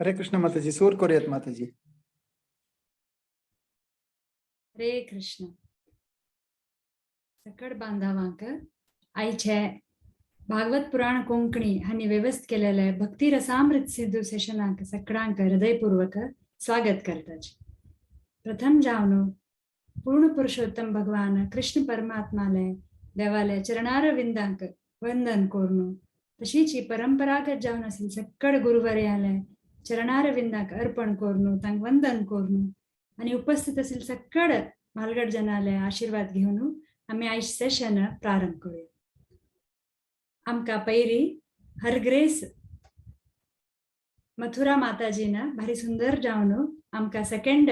हरे कृष्ण माताजी. सूर करूयात माताजी. हरे कृष्ण. सकड बांधावांक आईच्या भागवत पुराण कोंकणी हांनी व्यवस्थ केलेले भक्ती रसामृत सिद्धू सेशनाक सगळ्यांक हृदयपूर्वक स्वागत करताच. प्रथम जावन पूर्ण पुरुषोत्तम भगवान कृष्ण परमात्माले देवाले चरणार विंदांक वंदन करून तशीच परंपरागत जावन असेल सकड गुरुवर्याले चरणार विंदांक अर्पण करून तांक वंदन करून आणि उपस्थित असेल सकड मालगड जनाले आशीर्वाद घेऊन आम्ही आयज सेशन प्रारंभ करूया. आमका पैरी हरग्रेस मथुरा माताजीनं भारी सुंदर जावन आमका सेकंड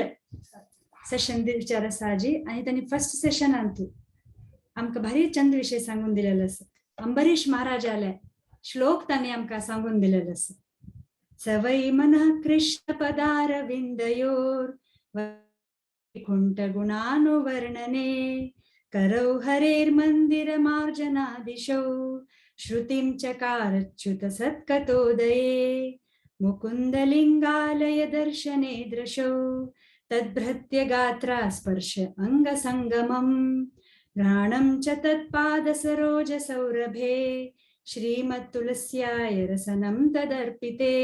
सेशन विचार आसाजी आणि त्यांनी फर्स्ट सेशन आणतो आमका भारी चंद विषय सांगून दिलेला आसा. अंबरीश महाराजाले श्लोक त्यांनी आमका सांगून दिलेला आसा. सवई मन कृष्ण पदार विंदयोर वैकुंठ गुणानुवर्णने करौ हरेर मंदिर मार्जनादिशौ श्रुतिं चकारच्युत सत्कतोदये मुकुंदलिंगालय दर्शने दृशौ तद्भृत्य गात्रा स्पर्श अंग संगमं घ्राणं च तत्पाद सरोज सौरभे श्रीमत्तुलस्याय रसनं तदर्पिते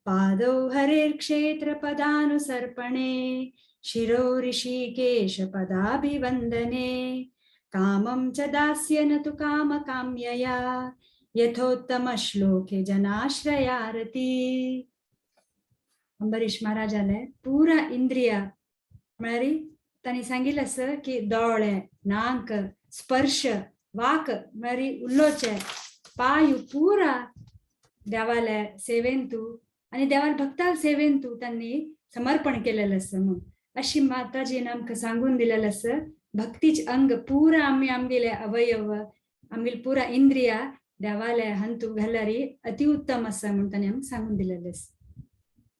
पादौ हरेर क्षेत्र पदानुसर्पणे शिरो ऋषिकेश पदाभिवंदने कामं च दास्य न तु काम काम्यया यथोत्तम श्लोके जनाश्रयारती. अंबरीश महाराजाले पुरा इंद्रिया म्हळ्यार त्यांनी सांगितलं असं की दोळे नाक स्पर्श वाक म्हळ्यार उल्लोचे पाय पुरा देवाले सेवेंतू आणि देवाल भक्ताल सेवेंतू त्यांनी समर्पण केलेलं असं. म्हणून अशी माताजीनं आमकां सांगून दिलेलं असं भक्तीच अंग पुरा आम्ही आमगेले अवयव आमगेली पुरा इंद्रिया देवाले हंतू घालारी अतिउत्तम असं म्हणून त्यांनी आमकां सांगून दिलेलं असं.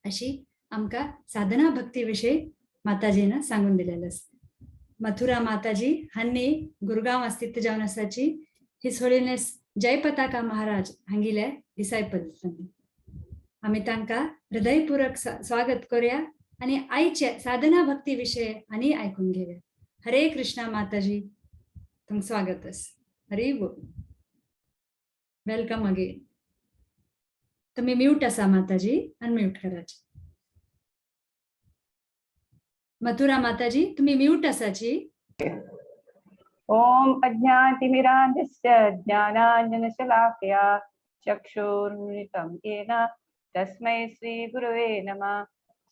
अशी आमका साधना भक्ती विषयी माताजीनं सांगून दिलेलं असं. मथुरा माताजी हांनी गुरगांव अस्तित्व जावन आसाची हिज होलिनेस जय पताका महाराज हांगेले डिसायपल. आम्ही तांकां हृदयपूर्वक स्वागत करूया आणि आईचे साधना भक्ती विषय आणि ऐकून घेऊया. हरे कृष्णा माताजी, तुमचं स्वागत अस. हरी बोल. Welcome again. तुम्ही म्यूट असा माताजी, अनम्यूट करायची. मथुरा माताजी तुम्ही म्यूट असाची. ओम अज्ञानतिमिरान्धस्य ज्ञानाञ्जनशलाकया चक्षुरुन्मिलितं येन तस्मै श्रीगुरवे नमः.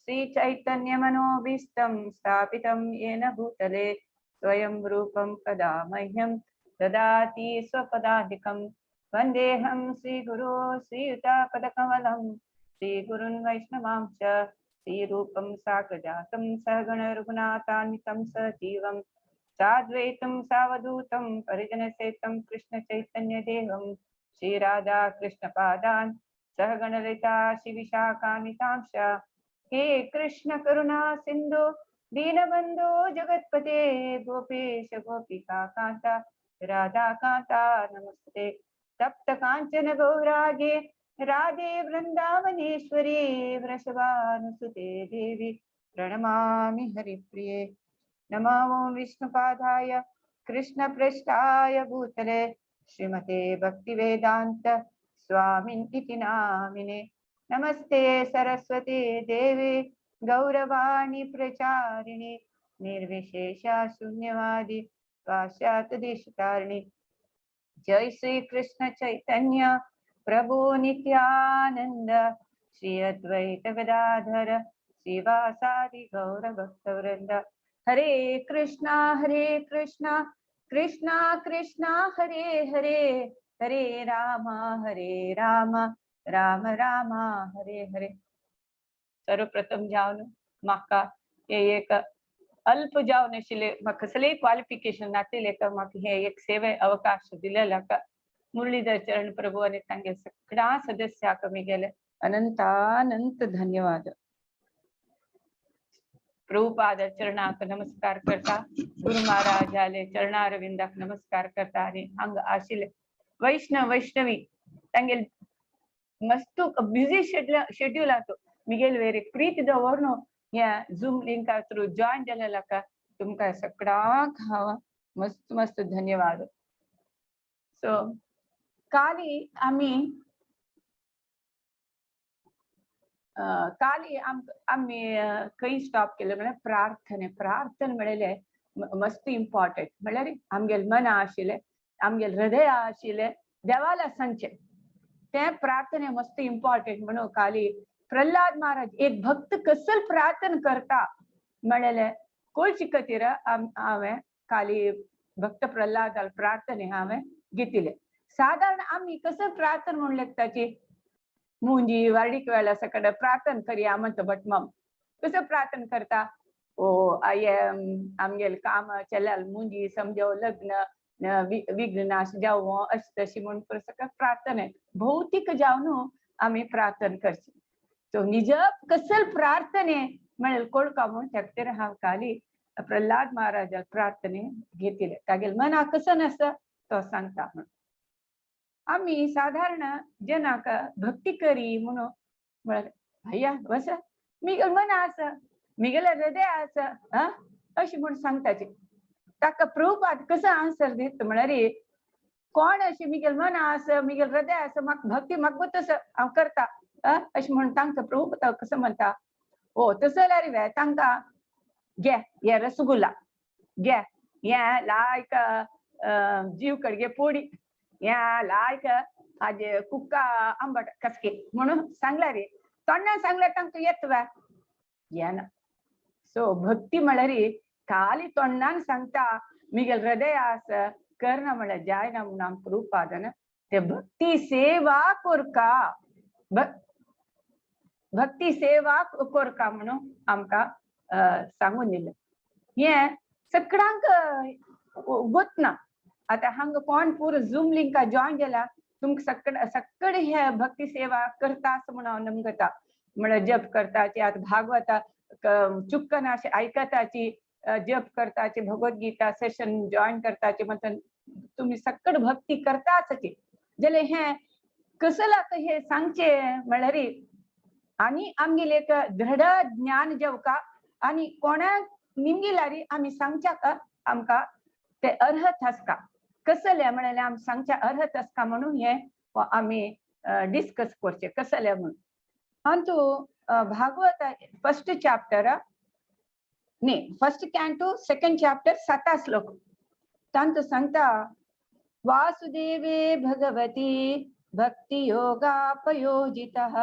श्रीचैतन्यमनोभीष्टं स्थापितं येन भूतले स्वयं रूपं कदा मह्यं ददाति स्वपदाधिकं. वन्देऽहं श्रीगुरो श्रीयुतापदकमलं श्रीगुरुन् वैष्णवांश्च श्रीरूपं साग्रजातं सहगण रघुनाथान्वितं सजीवं साद्वैतं सावधूतं परिजनसहितं कृष्ण चैतन्य देवं श्रीराधा कृष्णपादान् सहगण ललिता श्रीविशाखान्वितांश्च. हे कृष्ण करुणा सिंधु दीनबंधो जगत्पते गोपेश गोपिका कांता राधा कांता नमस्ते. तप्त कांचन गौरागे राधे वृंदावनेश्वरी वृषभानुसुते देवी प्रणमामि हरिप्रिये. नमो विष्णुपादाय कृष्णपृष्ठाय भूतले श्रीमते भक्तिवेदांत स्वामिनिति नामिने. नमस्ते सरस्वती देवी गौरवाणी प्रचारिणी निर्विशेषा शून्यवादी पाश्चात्यदेशतारिणी. जय श्री कृष्ण चैतन्य प्रभु नित्यानंद श्री अद्वैत गदाधर श्रीवासादि गौर भक्तवृंद. हरे कृष्णा कृष्णा कृष्णा हरे हरे हरे राम राम राम हरे हरे. सर्वप्रथम जावन म्हाका हे एक अल्प जावन आशिल्ले म्हाका कसलेय क्वालिफिकेशन नाशिल्ले का म्हाका हे एक सेवे अवकाश दिलेला का मुरलीधर चरण प्रभू आणि तांगे सगळ्या सदस्याक आमी गेले अनंतानंत धन्यवाद. प्रभुपाद चरणाक नमस्कार करता, गुरु महाराजाले चरणारविंदाक नमस्कार करता आणि हांगा आशिल्ले वैष्णवी तांगे मस्त बिझी शेड्यूल आतो मिगेल वेरे प्रीती दवरनो ह्या झूम लिंका थ्रू जॉइन जालेला का तुमकां सगळ्यांक हांव मस्त मस्त धन्यवाद. सो काली आम्ही खंय स्टॉप केले म्हळ्यार प्रार्थने म्हळ्यार मस्त इम्पॉर्टंट. म्हळ्यार आमगेल मन आशिल्ले आमगेल हृदय आशिल्ले देवाला सांगचे ते प्रार्थने मस्त इम्पॉर्टंट म्हणून काली प्रल्हाद महाराज एक भक्त कसल प्रार्थना करता म्हळ्यार कोळची खातीर हांवें काली भक्त प्रल्हाद प्रार्थने हांवें घेतिले. साधारण आम्ही कसं प्रार्थना म्हणून लेखताची मुंजी वार्डीक वेळा सकड प्रार्थना करया म्हणतो बट मम कसं प्रार्थना करता ओ आमगेल काम चल्याल मुंजी समजो लग्न विघ्न नाश जावं अशी तशी म्हणून प्रार्थना भौतिक जावन आम्ही प्रार्थना करची. तो निजप कसल प्रार्थने म्हळ्यार कोळका म्हणून त्या हांव काली प्रल्हाद महाराज प्रार्थने घेतिले. तागेल मना कसं नसता तो सांगता म्हणून आम्ही साधारण जनाक भक्ती करी म्हणून म्हळ्यार भैया बस मिगेल मन आसा मिगेल हृदय आसा अशी म्हणून सांगताची. ताका प्रभुपाद कसं आन्सर दिता म्हळ्यार कोण अशी मिगेल मन आसा मिगेल हृदय आसा म्हाका भक्ती म्हाका तसं हांव करता अशी म्हणून तांकां प्रभुपाद कसं म्हणटा ओ तसं जाल्यार वे तांकां घे हे रसगुल्ला घे हे लायक जीव कडगे पोडी या लायक हाजे कुक्का आंबट कसके म्हणून सांगला रे तोंडान सांगल्यार तांकां येत वा येना. सो भक्ती म्हळ्यार खाली तोंडान सांगता मिगेल हृदय आसा करना म्हळ्यार जायना म्हणून आमकां प्रभुपादान ते भक्ती सेवा कोरका भक्ती सेवा कोरका म्हणून आमकां सांगून दिलें. हे सगळ्यांक गोतना आता हांगा कोण पुरो झूम लिंका जॉइन जाला तुमकां सकड हे भक्ती सेवा करता असं म्हणून हांव नमगता. म्हळ्यार जप करताची आता भागवता चुक्कन अशें आयकताची जप करताची भगवद्गीता सेशन जॉइन करताची म्हणटा तुम्ही सकड भक्ती करता आसची जाल्यार हे कसं लागता हे सांगचे म्हळ्यार आनी आमगेले एक दृढ ज्ञान जेवका आनी कोणाक निमगिलारी आमी सांगच्या का आमकां ते अर्हत आसका कसले म्हळ्यार आमी सांगच्या अर्हत आसका म्हणून हे आमी डिस्कस करचे कसले म्हणून. अंतू भागवत फर्स्ट चॅप्टर न्ही फर्स्ट कॅन्टो सेकंड चॅप्टर 7 श्लोक तांतू सांगता वासुदेवे भगवती भक्ति योगापयोजितः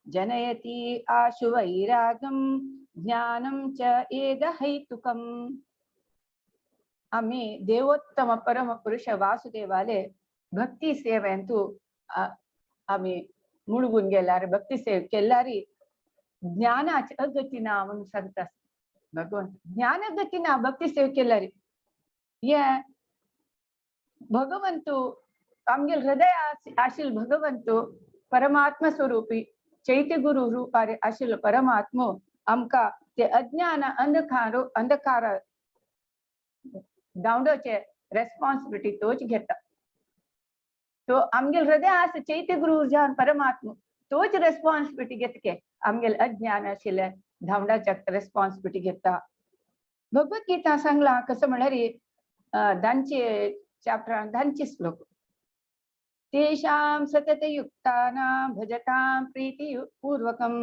जनयति आशु वैरागम ज्ञानम च एदहैतुकम. आम्ही देवोत्तम परम पुरुष वासुदेवाले भक्ती सेवेंतू आम्ही मुळगून गेल्यार भक्ती सेव केल्यारी ज्ञानाची अगती ना म्हणून सांगता भगवंत. ज्ञान गती ना भक्ती सेव केल्यारी ये भगवंतू आमगेल हृदय आशिल भगवंतू परमात्मा स्वरूपी चैत्य गुरु रूपारे आशिल परमात्मो आमकां ते अज्ञान अंधकार दावडोचे रेस्पॉन्सिबिलिटी तोच घेता. तो आमगेल हृदय आस चैत्य गुरु जावन परमात्मा तोच रेस्पॉन्सिबिलिटी घेतके आमगेल अज्ञान आशिल्ले धावडाच्या रेस्पॉन्सिबिलिटी घेता. भगवद्गीता सांगला कसं म्हळ्यार दांचे चॅप्टर 10 श्लोक तेषां सततयुक्तानां भजतां प्रीतिपूर्वकं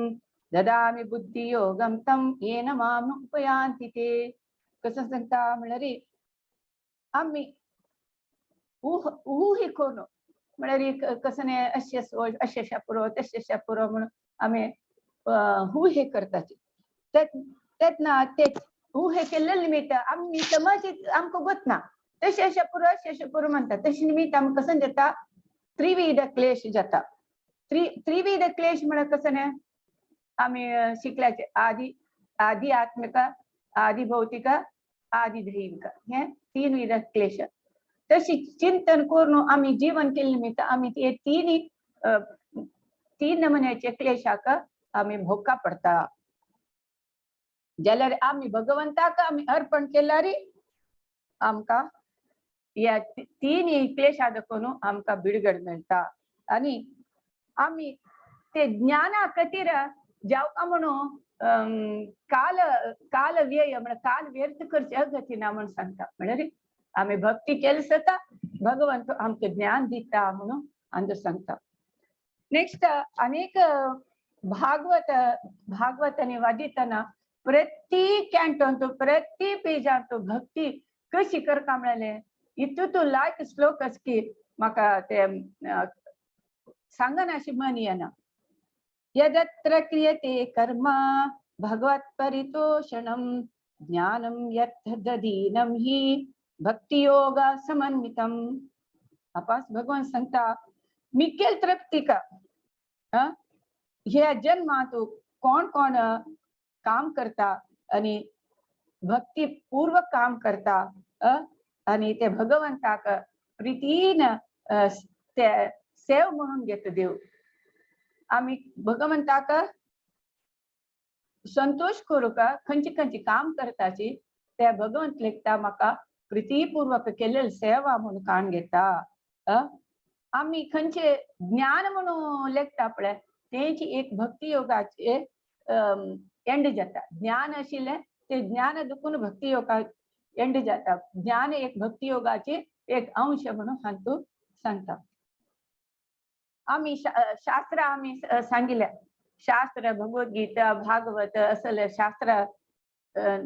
ददामि बुद्धियोगं तं येन माम् उपयान्ति ते. कसं सांगता म्हळ्यार आम्ही ऊहे करून म्हळ्यार कसं अशें पुरो तशें पुरो म्हणून आमी ऊहे करताचे तेतना तेच ऊहे केल्ले निमित्त आमी समज आमकां गोतना तशें पुरो म्हणटा तशें निमित्त आमकां कसं जाता त्रिविध क्लेश जाता. त्रिविध क्लेश म्हळ्यार कसं न्ही आमी शिकल्याचे आदि आत्मिक आदि भौतिक आदि दैविक हे 3 विध क्लेश. तशी चिंतन करून आम्ही जीवन केले निमित्त आम्ही ते 3 नमुन्याचे क्लेशाक आम्ही भोगका पडता. जाल्यार आम्ही भगवंताक आम्ही अर्पण केल्यार आमकां या 3 क्लेशा देखून आमकां बिडगड मेळटा. आनी आमी ते ज्ञाना खातीर जावका म्हणून काल व्यय म्हण काल व्यर्थ करचे गती ना म्हणून सांगता म्हणजे आम्ही भक्ती केली भगवंत आमचे ज्ञान दिता म्हणून अंद सांगता. नेक्स्ट अनेक भागवतने वादितना प्रति कॅन्टोन तो प्रति पेजान तो भक्ती कशी करता म्हणाले इतू लायक श्लोक की म्हाका ते सांगना अशी म्हणी येना. यदत्र क्रियते कर्म भगवत परितोषणम ज्ञानम यत्तदधीनम हि भक्ति योग समन्वितम. आपास भगवान सांगता मिकेल तृप्ती का ह्या जन्मात कोण कोण काम करता आणि भक्तीपूर्वक काम करता आणि ते भगवंताक प्रीतीन ते सेव म्हणून घेत देव. आम्ही भगवंताक संतोष करू का खंयची खंयची काम करताची त्या भगवंत लेखता म्हाका प्रीतीपूर्वक केलेली सेवा म्हणून कान घेता. आम्ही खंयचे ज्ञान म्हणून लेखता पळय तेची एक भक्ती योगाचे एंड जाता. ज्ञान आशिल्ले ते ज्ञान दुखून भक्ती योगा एंड जाता. ज्ञान एक भक्ती योगाचे एक अंश म्हणून हांतू सांगता. आम्ही शास्त्र आम्ही सांगितले शास्त्र भगवद्गीता भागवत असले शास्त्र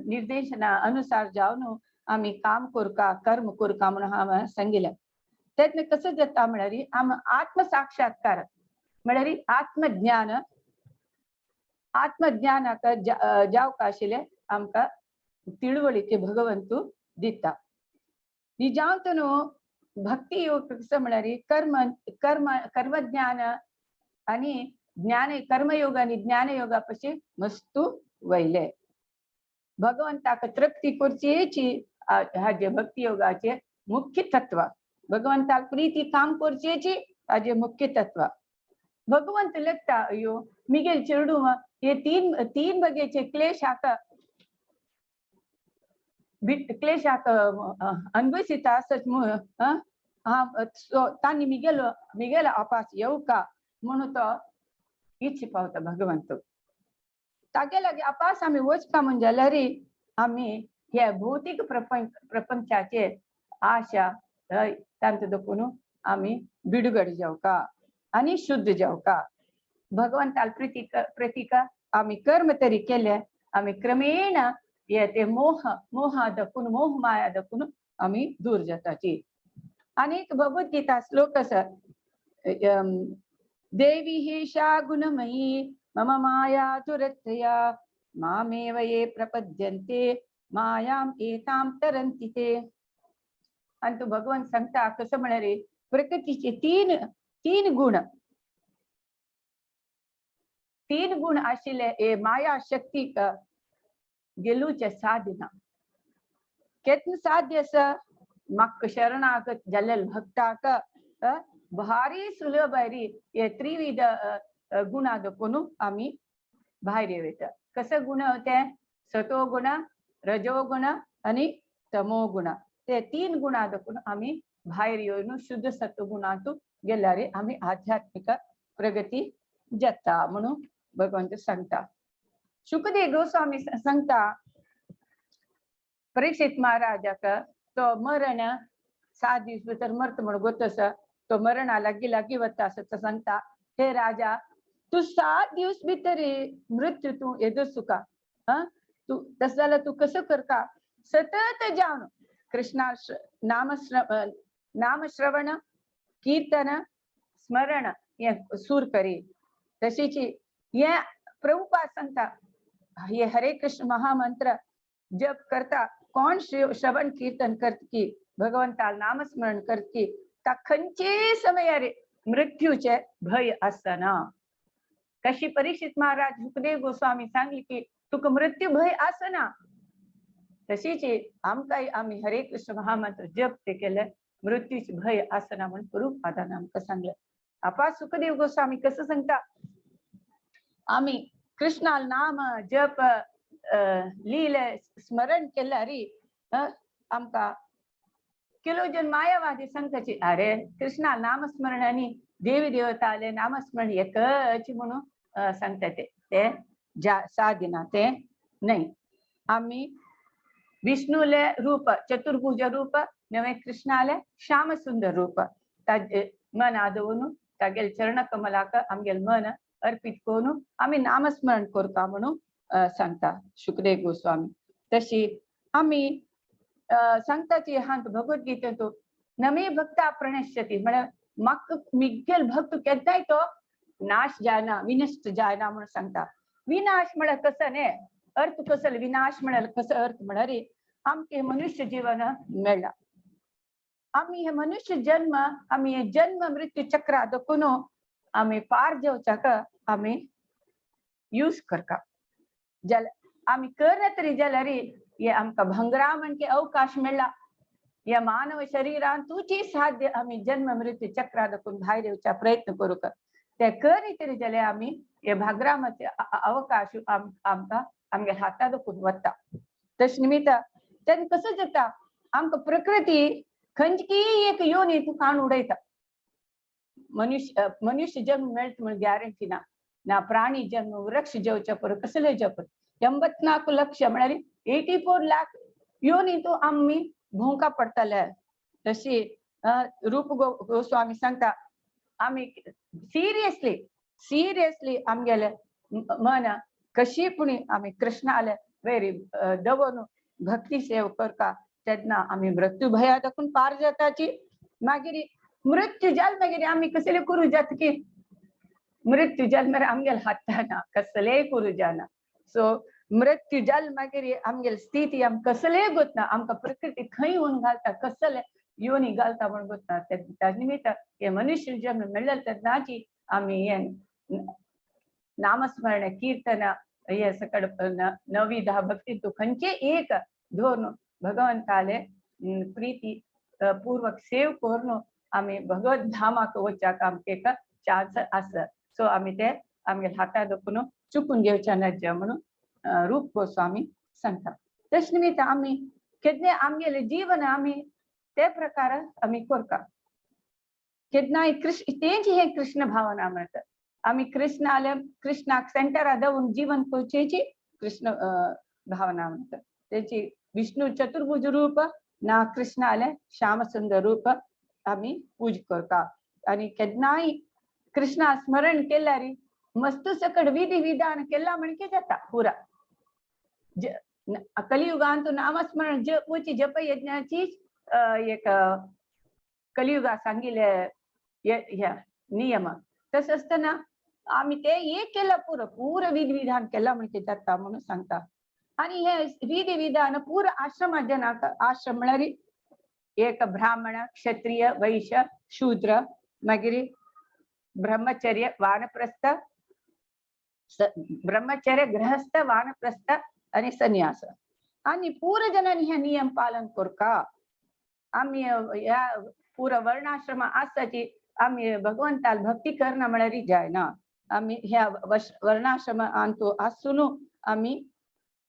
निर्देशना अनुसार जाऊन आम्ही काम करका कर्म करका म्हणून हांवें सांगितले. त्यातनं कसं जाता म्हळ्यार आत्मसाक्षात्कार म्हळ्यार आत्मज्ञानाक जावका आशिल्ले आमकां तिळवळीचे भगवंतू दिता. निजांत न्हू भक्ती योग कसं म्हळ्यार कर्मज्ञान आणि ज्ञान कर्मयोग आणि ज्ञानयोगा पशी मस्तू वयले. भगवंताक तृप्ती करचेची हाजे भक्ती योगाचे मुख्य तत्व. भगवंताक प्रीती काम करचेची हाजे मुख्य तत्व. भगवंत लेखता अयो मिगेल चेडू हे तीन बगेचे क्लेशाक अनुभविता असत तांणी मिगेल आपास येऊ का म्हणून तो इच्छी पावता भगवंत. तागे लागे आपास आम्ही वचका म्हणजे जाल्यार आम्ही हे भौतिक प्रपंचाचे आशा तांत दखून आम्ही बिडगड जावका आणि शुद्ध जावका. भगवंताल प्रतीका आम्ही कर्म तरी केले आम्ही क्रमेण ते मोह दखून मोह माया दखून आम्ही दूर जाताची. अनेक भगवद्गीता श्लोक आसा देवी हेषा गुणमयी मम माया दुरत्यया मामेव ये प्रपद्यन्ते मायाम एताम तरन्ति ते. आणि तो भगवान सांगता कसं म्हणारे प्रकृतीचे तीन गुण आशिल्ले हे माया शक्ती गेलूचे साधना केतन साध्य आसा म्हाका शरणागत जाल्लेल भक्ताक भारी सुलभ आहे हे त्रिविध गुणा दखून आम्ही भायर येता. कसं गुण ते सतो गुण रजो गुण आणि तमो गुण ते तीन गुणा दखून आम्ही भायर येऊन शुद्ध सत्व गुणातून गेल्यार आम्ही आध्यात्मिक प्रगती जाता म्हणून भगवंत सांगता. शुकदेव गोस्वामी सांगता परीक्षित महाराजाक तो मरण 7 दिवस भितर मरत म्हणून गोतस तो मरणा लागी वता असं सांगता. हे राजा तू 7 दिवस भितर मृत्यू तू एदोस तुका तू तस जाल्यार तू कसं करता सतत जावन कृष्णा नाम श्रवण कीर्तन स्मरण हे सूर करी. तशीच हे प्रभुपाद सांगता हे हरे कृष्ण महामंत्र जप करता कोण श्रवण कीर्तन करत की भगवंता नामस्मरण करत की ता खंयचे समयार मृत्यूचे भय असना. कशी परीक्षित महाराज सुखदेव गोस्वामी सांगली की तुका मृत्यू भय असना तशीच आमकां आम्ही हरे कृष्ण महामंत्र जप ते केले मृत्यूचे भय असना म्हणून प्रभुपादान आमकां सांगले. आपा सुखदेव गोस्वामी कसं सांगता आम्ही कृष्णाल नाम जप लीले स्मरण केल्यार आमकां किलो जन मायावादी सांगताची अरे कृष्णा नामस्मरण आणि देवी देवताले नामस्मरण एकच म्हणून सांगता. ते साधना ते नाही. आम्ही विष्णूले रूप चतुर्भुज रूप नवे कृष्णाले श्याम सुंदर रूप मन आदवून तागेल चरण कमलाक आमगेल मन अर्पित करून आम्ही नामस्मरण करता म्हणून सांगता शुकदेव गोस्वामी. तशी आम्ही सांगताची हांत भगवद्गीतेतून नमे भक्ता प्रणश्यती म्हणजे मक मिगेल भक्त केदाय तो नाश जायना विनष्ट जायना म्हणून सांगता. विनाश म्हण कसं ने अर्थ कसं विनाश म्हणाल कसं अर्थ म्हणा रे आमके मनुष्य जीवन मेळला. आम्ही हे मनुष्य जन्म आम्ही हे जन्म मृत्यू चक्र दखून आम्ही पार जेवचाक आम्ही यूज करका जल आम्ही कर तरी जलरी ये आमका भंगरा म्हणजे अवकाश मिळला. या मानव शरीरान तुझी साध्य आम्ही जन्म मृत्यू चक्रा दखून भायर येवचा प्रयत्न करू का ते करी तरी जाल्यार आम्ही हे भाग्रामाचे अवकाश आमका आमगे हाता दखून वता. तश निमित्त त्यान कसं जाता आमका प्रकृती खंयची एक योनी तू कान उडयता. मनुष्य जन्म मेळत म्हणून गॅरंटी ना ना प्राणी जन्म वृक्ष जेवच्या पर कसले जप 84 लक्ष म्हणाली 84 लाख योनी तू आम्ही भोंका पडताले. तशी रूप गोस्वामी सांगता आम्ही सिरियसली आमगेले मन कशी पुणी आम्ही कृष्णाले वेरी दवून भक्ती सेव करता तेन्ना आम्ही मृत्यू भया दाखून पार जाताची. मागीर मृत्यू जाल मागीर आम्ही कसले करू जात की मृत्यू जाल मरे आमगेल हाताना कसले करू जाना. सो मृत्यू जाल मागीर आमगेल स्थिती आम कसले गोतना आमका प्रकृती खंय होऊन घालता कसले योनी घालता म्हणून गोतना. त्या निमित्त हे मनुष्य जन्म मेळ्ळेल तेन्नाची आम्ही हे नामस्मरण कीर्तन हे सकड नवी 10 भक्ती तू खंयचे एक धोरण भगवंताले प्रीती पूर्वक सेव करून आम्ही भगवत धामाक वचाक आमके एक चान्स आसा. सो आम्ही ते आमगे हाता दखून चुकून घेवच्या नज म्हणून रूप गोस्वामी सांगता. तश निमित्त आम्ही केदने आमगेले जीवन आम्ही ते प्रकार आम्ही करता. केदनाय कृष्ण तेंची हे कृष्ण भावना म्हणतात. आम्ही कृष्णाक सेंटर दवून जीवन करचेची कृष्ण भावना म्हणतात. त्याची विष्णू चतुर्भुज रूप ना कृष्णाले श्याम सुंदर रूप आम्ही पूज करता. आणि केदनाय कृष्णा स्मरण केल्यारी मस्तू सकड विधी विधान केला म्हणके जाता पुरा. कलियुगांत नामस्मरण जपची जप यज्ञाची एक कलियुगा सांगिले नियम. तसं असताना आम्ही ते एक केलं पूर विधी विधान केला म्हणके जाता म्हणून सांगता. आणि हे विधी विधान पूर आश्रम जनाक आश्रम म्हळ्यार एक ब्राह्मण क्षत्रिय वैश्य शूद्र मागीर ब्रह्मचर्य वानप्रस्थ ब्रह्मचर्य गृहस्थ वानप्रस्थ आणि संन्यास आणि पूर जनांनी हे नियम पालन करका. आम्ही या पूर वर्णाश्रम आसाची आम्ही भगवंताल भक्ती करणं म्हळ्यार जायना. आम्ही ह्या वर्णाश्रम आणतो आसून आम्ही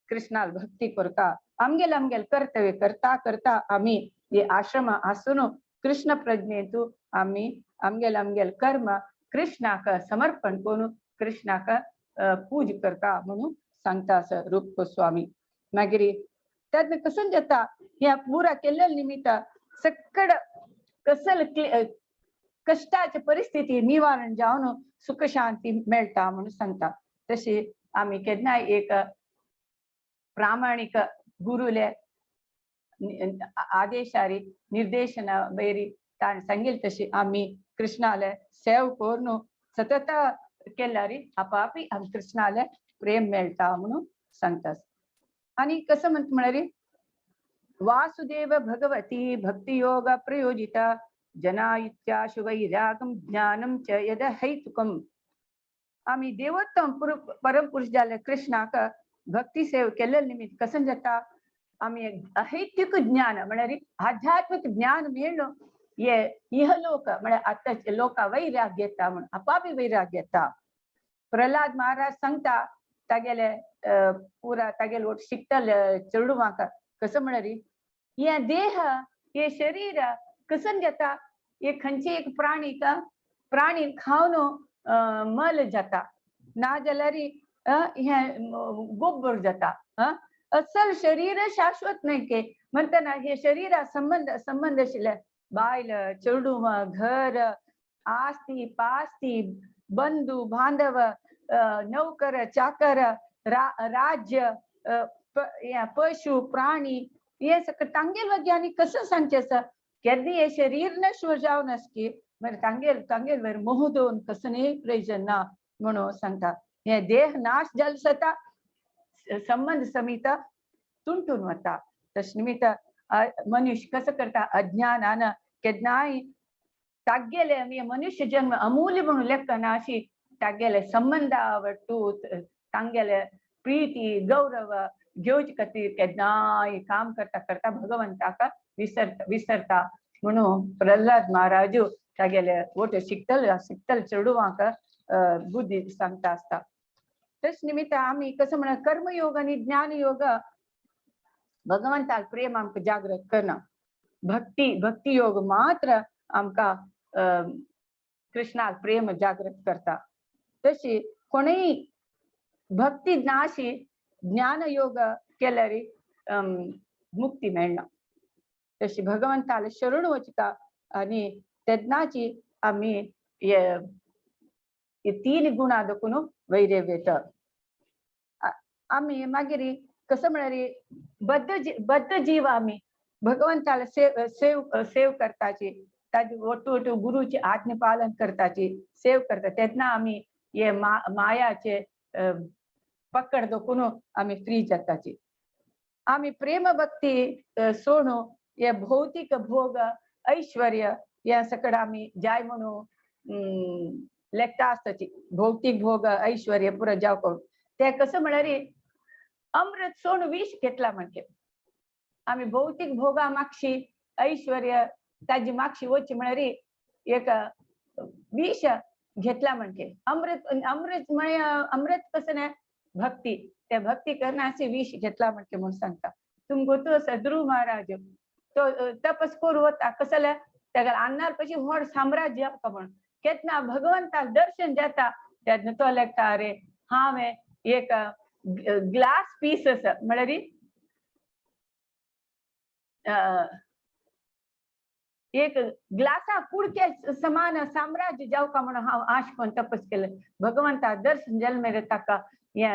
कृष्णाल भक्ती करता. आमगेल कर्तव्य करता करता आम्ही हे आश्रम आसून कृष्ण प्रज्ञेतू आम्ही आमगेल कर्म कृष्णाक समर्पण करून कृष्णाक पूज करता म्हणून सांगता असं रूप गोस्वामी. मागीर त्यातनं कसं जाता ह्या पुरा केल्ल्या निमित्त सकड कसल कष्टाची परिस्थिती निवारण जावन सुख शांती मेळटा म्हणून सांगता. तशी आम्ही केन्नाय एक प्रामाणिक गुरुले आदेशारी निर्देशना बैरी ताण सांगेल तशी आम्ही कृष्णाले सेव करून सतत केल्यारी आपापी आम्ही कृष्णाले प्रेम मेळटा म्हणून सांगतात. आणि कसं म्हणारी वासुदेव भगवती भक्ती योग प्रयोजिता जनायुत्याशु वैरागम ज्ञानम च यद हैतुकम. आम्ही देवोत्तम परमपुरुष जाले कृष्णाक भक्ती सेव केले निमित्त कसं जाता आम्ही अहैतुक ज्ञान म्हळ्यार आध्यात्मिक ज्ञान मेळ्ळो ये इहलोक म्हळ्यार आताचे लोका वैराग घेता म्हणून आपापी वैराग घेता. प्रल्हाद महाराज सांगता तागेले पुरा तागेले ओट शिकतल चेडूवाक कसं म्हळ्यार हे देह हे शरीर कसं जाता हे खंयचे एक प्राणी खावन मल जाता ना जाल्यार हे गोबर जाता. असल शरीर शाश्वत नाही के म्हणताना हे शरीरा संबंध आशिल्ले बायल चेडूं घर आस्ती पास्ती बंधू बांधव नौकर चाकर राज्य पशु प्राणी हे सगळं तांगेल वैज्ञानिक कसं सांगचे केदी हे शरीर नश्वर जावन असकी మరి तांगेल वर मोह दोन कसने प्रयोजन ना म्हणून सांगता. हे देह नाश जल सता संबंध समित तुंटून वता. तश निमित्त मनुष्य कसं करता अज्ञानानं केदनाय तागेले आम्ही मनुष्य जन्म अमूल्य म्हणून लेखना अशी तागेले संबंधावरटू तांगेले प्रीती गौरव घेवचे खातीर केदनाय काम करता करता भगवंताक विसरता म्हणून प्रल्हाद महाराजू तागेले वोट शिकतल चेडूवांक बुद्धी सांगता असता. तश निमित्त आम्ही कसं म्हणा कर्मयोग आणि ज्ञानयोग भगवंताक प्रेम आमकां जागृत करना. भक्ती योग मात्र आमकां कृष्णाक प्रेम जागृत करता. तशी कोणीय भक्ती नाशी ज्ञान योग केल्यार मुक्ती मेळना. तशी भगवंताला शरण वचता आणि तेदनाची आम्ही हे तीन गुणा दाखून वैरेव येता. आम्ही मागीर कसं म्हळ्यार बद्ध जीव आम्ही भगवंताला सेव करताची ताजी वटू गुरुची आज्ञा पालन करताची सेव करता. तेदना आम्ही हे मायाचे पकड दाखून आम्ही फ्री जाताची. आम्ही प्रेम भक्ती सोडून हे भौतिक भोग ऐश्वर्य या सकड आम्ही जाय म्हणून लेखता असताची. भौतिक भोग ऐश्वर्य पुरा जाव करून ते कसं म्हळ्यार अमृत सोडून विष घेतला म्हणजे आम्ही भौतिक भोगा मागशी ऐश्वर्य ताजी मागशी वचची म्हळ्यार एक विष घेतला म्हणजे अमृत कसं नाही भक्ती त्या भक्ती करण्याचे विष घेतला म्हणजे म्हणून सांगता. तुमको तो ध्रुव महाराज तो तपस करू होता कसं त्या अन्नार पशी व्हड साम्राज्य म्हणून केतना भगवंताक दर्शन जाता त्यातनं तो लेखता अरे हांवें एक ग्लास पीस आसा म्हळ्यार एक ग्लासा कुडके समान साम्राज्य जावका म्हणून हांव आश कोन तपस केलें. भगवंता दर्शन जल्मेर ताका हे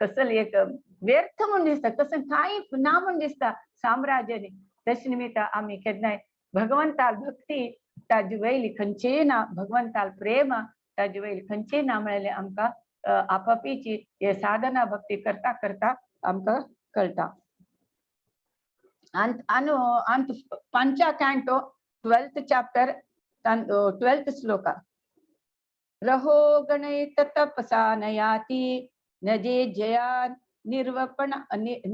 कसलं एक व्यर्थ म्हणून दिसता कसं कांय ना म्हणून दिसता साम्राज्याने. तशे निमित्त आम्ही केन्नाय भगवंताल भक्ती ताजे वयली खंयचेय ना भगवंताल प्रेम ताजे वयली खंयचेय ना म्हळ्यार आमकां आपापीची हे साधना भक्ती करता करता आमकां कळटा. अंत पंचा कॅन्टो 12th चॅप्टर 12th श्लोका रहो गणैत तपसा नयाति नजे जयान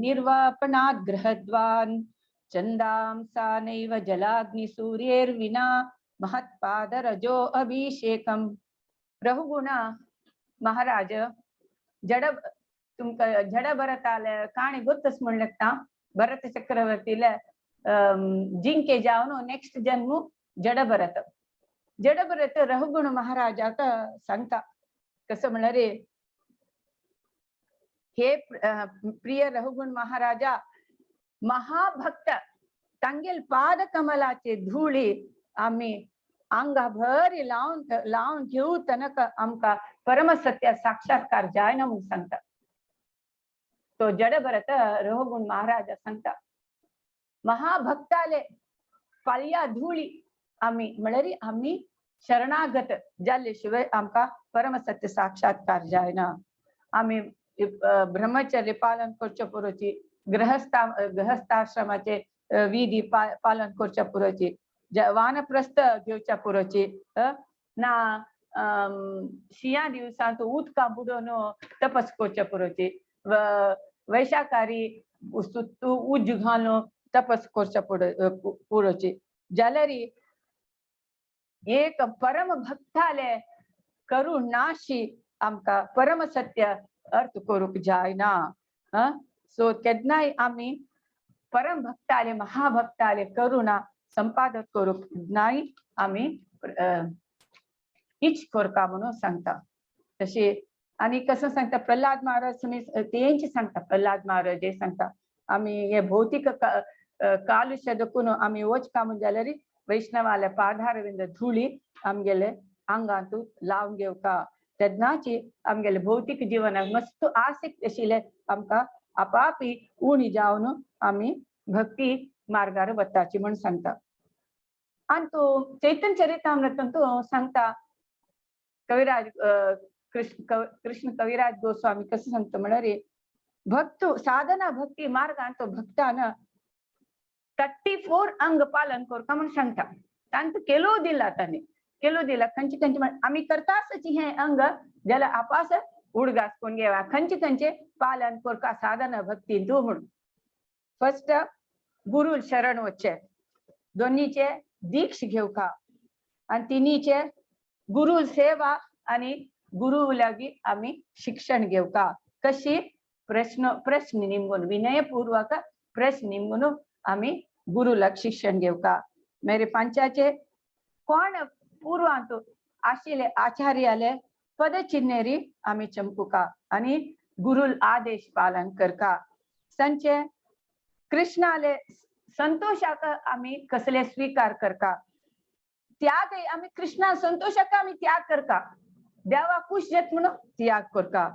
निर्वापणात् गृहद्वान् चंदाम सा नैव जलाग्नि सूर्येर्विना महत्पादरजो अभिषेकम. रहुगुण महाराज तुमका जड भरताले काणी गोत्तस म्हण लेखता. भरत चक्रवर्तीले जिंके जावन नेक्स्ट जन्म जड भरत रहुगुण महाराजाक सांगता कसं म्हळ्यार हे प्रिय रहुगुण महाराजा महाभक्त तांगेल पाद कमलाचे धुळी आम्ही अंगा भरी लावून घेऊ तनक आमका परमसत्य साक्षात्कार जायना म्हणून सांगता. तो जड भरत रहुगुण महाराजा सांगता महाभक्ताले पालया धुळी आम्ही म्हळ्यार आम्ही शरणागत जाल्ले शिवाय आमका परमसत्य साक्षात्कार जायना. आम्ही ब्रह्मचर्य पालन करचे पुरोची गृहस्थाश्रमाचे विधी पालन करच्या पुरोची वानप्रस्थ घेवच्या पुरोची ना शिया दिवसांत उदका बुडोवन तपस करच्या पुरोची वैशाकारी उज्ज घालून तपस करच्या पुरोची जाल्यार एक परम भक्ताले करून नाशी आमका परम सत्य अर्थ करूक जायना. सो केदनाय आम्ही परम भक्ताले महाभक्ताले करुणा संपादक करूक नाही आम्ही इच करता म्हणून सांगता. तशी आणि कसं सांगता प्रल्हाद महाराज तुम्ही तेंची सांगता प्रल्हाद महाराज जे सांगता आम्ही हे भौतिक कालुष्यदಕ್ಕೂನು आम्ही वच कामून जाल्यार वैष्णवाल्या पादारविंद धुळी आमगेले आंगांतू लावून घेवका तेन्नाची आमगेले भौतिक जिवनाक मस्त आसक्त आशिल्ले आमकां आपापी उणी जावन आम्ही भक्ती मार्गार वताची म्हण सांगता. आणि तो चैतन्य चरितामृतांत तो सांगता कविराज कृष्ण कविराज गोस्वामी कसं सांगतो म्हणारे भक्त साधना भक्ती मार्गान तो भक्तान 34 अंग पालन करता म्हणून सांगता. तांत केलो दिला ताने केलो दिला खंयचे खंयचे आम्ही करताच हे अंग ज्याला आपास उडगास कोण घेवा खंयचे खंयचे पालन करता साधना भक्ती तू म्हणून. फर्स्ट गुरु शरण वच्चे दोन्हीचे दीक्ष घेवका आणि तिन्हीचे गुरु सेवा आणि गुरु लागी आम्ही शिक्षण घेवका. कशी प्रश्न निमगून विनयपूर्वक प्रश्न निमगून आम्ही गुरुला शिक्षण घेवका. मेरे पंचाचे कोण पूर्वांत आशिले आचार्याले पदचिन्हेरी आम्ही चंपुका आणि गुरु आदेश पालन करका. संचे कृष्णाले संतोषाक आम्ही कसले स्वीकार करका त्याग आम्ही कृष्णा संतोषाक आम्ही त्याग करका देवा खुश जात म्हणून त्याग करका.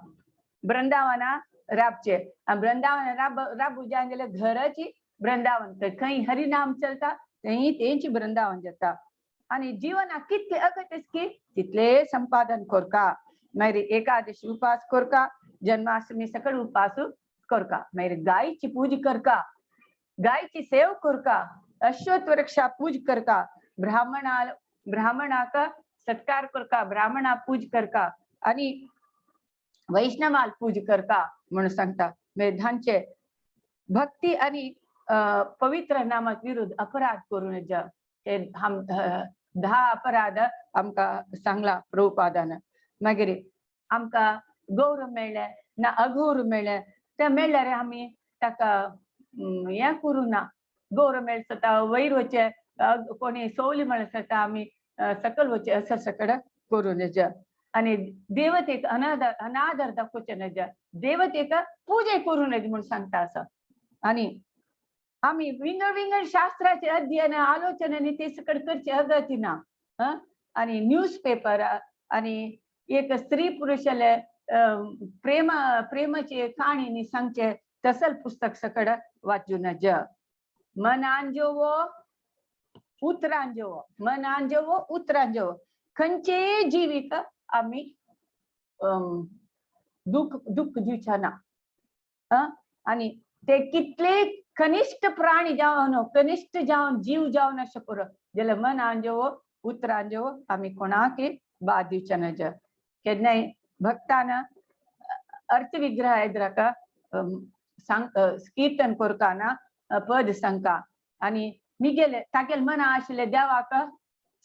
वृंदावना राबचे वृंदावन राबू जांगेले घराची वृंदावन तर खंय हरिनाम चलता थंय तेंची वृंदावन जाता आणि जीवना कितले अगत्यस की तितले संपादन करका. मागीर एकादशी उपास करका जन्माष्टमी सकळ उपास करका. मागीर गायची पूज करका गायची सेव करका अश्वत्थ वृक्षा पूज करका ब्राह्मणाक सत्कार करका ब्राह्मणा पूज करका आणि वैष्णवाल पूज करका म्हणून सांगता. मेधांचे भक्ती आणि पवित्र नामाक विरुद्ध अपराध करून जा ते 10 अपराध आमका सांगला प्रभुपादान. मागीर आमका गौरव मेळ्ळे ना अघोर मेळ्ळे ते मेळ्ळ्यार आम्ही ताका हे करू ना गौरव मेळ जाता वयर वचे कोणी सोवली म्हण जाता आम्ही सकल वचे असं सकड करून जा आणि देवतेक अनादर दाखोवचे नज देवतेक पूजे करून म्हणून सांगता असं. आणि आम्ही विंगड विंगड शास्त्राचे अध्ययन आलोचना ते सकड करचे अगती ना. आणि न्यूज पेपर आणि एक स्त्री पुरुषाले प्रेमाचे कहाणी सांगचे तसल पुस्तक सकड वाचून ज मनांजोवो उतरांजोवो मनांजोवो उतरांजोवो खंयचे जिवीक आम्ही दुःख दिवचा ना. आणि ते कितले कनिष्ठ प्राणी जावन कनिष्ठ जावन जीव जावन अशें करून जाल्यार मनांजोवो उतरांजोवो आम्ही कोणाक बाद दिवचा ना ज. केन्नाय भक्तान अर्थविग्रह हैदराक कीर्तन करताना पद सांगता आणि निगेले तागेले मना आशिल्ले देवाक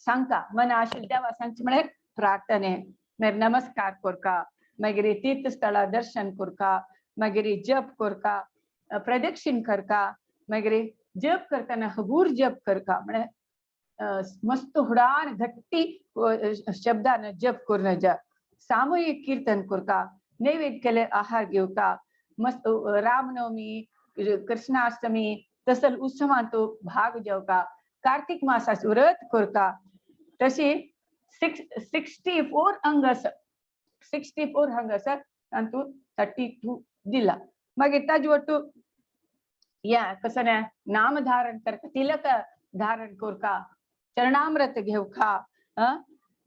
सांगता मना आशिल्ले देवा सांगचे म्हळ्यार प्रार्थने मागीर नमस्कार करका मागीर तीर्थस्थळा दर्शन करका मागीर जप करका प्रदक्षिण करका मागीर जप करताना हगूर जप करका म्हळ्यार मस्त हुडान घट्टी शब्दान जप करून जा. सामूहिक कीर्तन करका नैवेद्य केले आहार घेवका मस्त रामनवमी कृष्णाष्टमी तसल उत्सवांत भाग घेवका कार्तिक मासाचे व्रत करता. तशी 64 अंगस 64 अंगस तातूंत 32 दिला. मागीर ताजे वट्टू या कसं नाम धारण करता तिलक धारण करता चरणामृत घेवका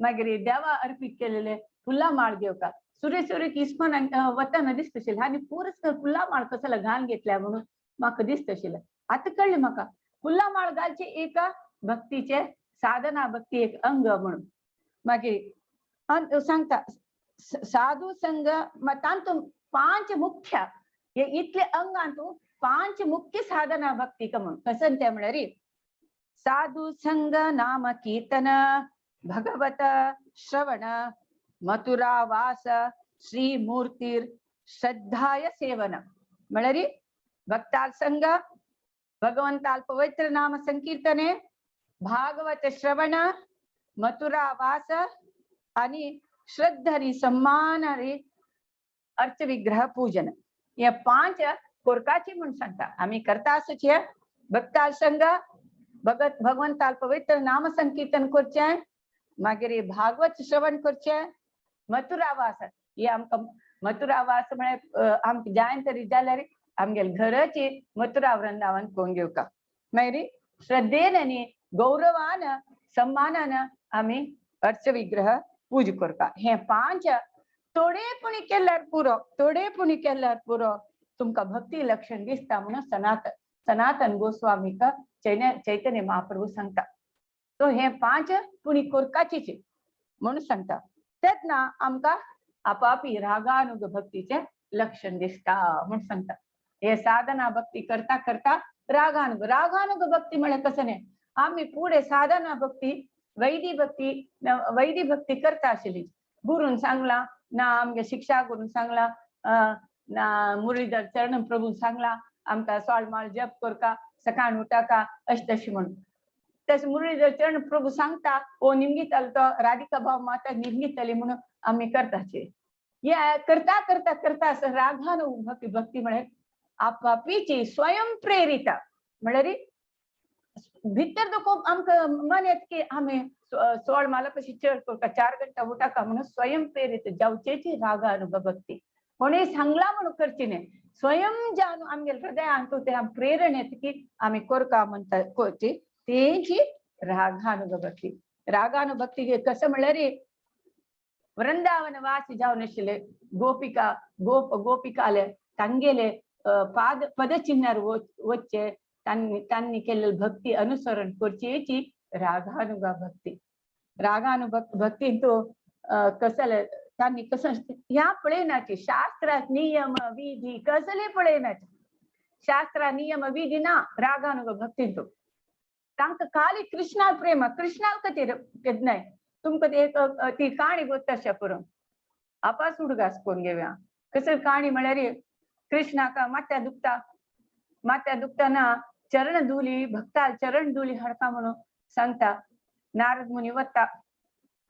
मागीर देवा अर्पीत केलेले फुल्ला माळ घेवका. सुरेक इस्मान वतना दिसतशिल्लें आनी पुरस्कार फुल्ला माळ कसला घालून घेतल्या म्हणून म्हाका दिसतशिल्लें. आतां कळ्ळें म्हाका फुल्ला माळ घालचे एक भक्तीचे साधना भक्ती एक अंग म्हणून. मागीर सांगता साधू संघ तांतूं 5 मुख्य हे इतले अंगांतूं 5 मुख्य साधना भक्ती म्हणून कसं ते म्हळ्यार साधू संघ नाम कीर्तन भगवत श्रवण मथुरा वास श्री मूर्तीर श्रद्धाय सेवन म्हळ्यार भक्ताल संघ भगवंताल पवित्र नाम संकीर्तने भागवत श्रवण मथुरा वास आणि श्रद्धारी सम्मानारी अर्च विग्रह पूजन हे 5 कोरकाची म्हणून सांगता आम्ही करता असंच हे भक्ताल संग भगवंताल पवित्र नाम संकीर्तन करचे मागीर भागवत श्रवण करचे मथुरावास हे आमकां मथुरावास म्हळ्यार आमकां जाय तरी जाल्यार आमगे घराची मथुरा वृंदावन कोण घेवका मागीर श्रद्धेन आनी गौरवान सन्मानान आमी अर्च विग्रह पूज करता हे 5 थोडेपणी केल्यार पुरो तुमकां भक्ती लक्षण दिसता म्हणून सनातन गोस्वामीक चैतन्य महाप्रभू सांगता तो हे 5 पुणी कोरकाचीच म्हणून सांगता तेन्ना आमकां आपापी रागानुग भक्तीचे लक्षण दिसता म्हणून सांगता हे साधना भक्ती करता करता रागानुग भक्ती म्हळ्यार कसं नाही आम्ही पुढे साधना भक्ती वैदी भक्ती करता आशिल्ली गुरून सांगला ना आमगे शिक्षा गुरून सांगला ना मुरलीधर चरण प्रभू सांगला आमकां सोळमाळ जप करका सकाळ उठाका अशें तशें म्हणून तस मुरलीधर चरण प्रभू सांगता ओ निमगीताल तो राधिका भाव माता निमगीतली म्हणून आम्ही करताचे या करता करता करता असं रागानुग भक्ती म्हळ्यार आपापीची स्वयं प्रेरिता म्हळ्यार भितर तो खूप आमकां मन येत की आम्ही 16 माला पशी चड करता 4 घंटा उठाका म्हणून स्वयं प्रेरित जावचेची रागानुग भक्ती कोणी सांगला म्हणून करची नाही स्वयं जाणू आमगे हृदयान तो ते प्रेरण येत की आम्ही करका म्हणता करची तेची रागानुग भक्ती कसं म्हळ्यार वृंदावन वासी जावन आशिल्ले गोपिकाले तांगेले पदचिन्हार वच्चे तांणी केलेली भक्ती अनुसरण करचेची रागानुग भक्ती तो कसले तांणी कसं ह्या पळयनाची शास्त्रात नियम विधी कसले पळयनाची शास्त्रा नियम विधी ना रागानुग भक्ती तो तांकां खाली कृष्णाल प्रेम कृष्णाल खातीर केदनाय तुमकां ती काणी गोत्तशा पुरो आपास उडगास कोण घेवया कसली काणी म्हळ्यार कृष्णाका माथ्या दुखता चरण धुली भक्ताल चरण धुली हडका म्हणून सांगता नारद मुनी वता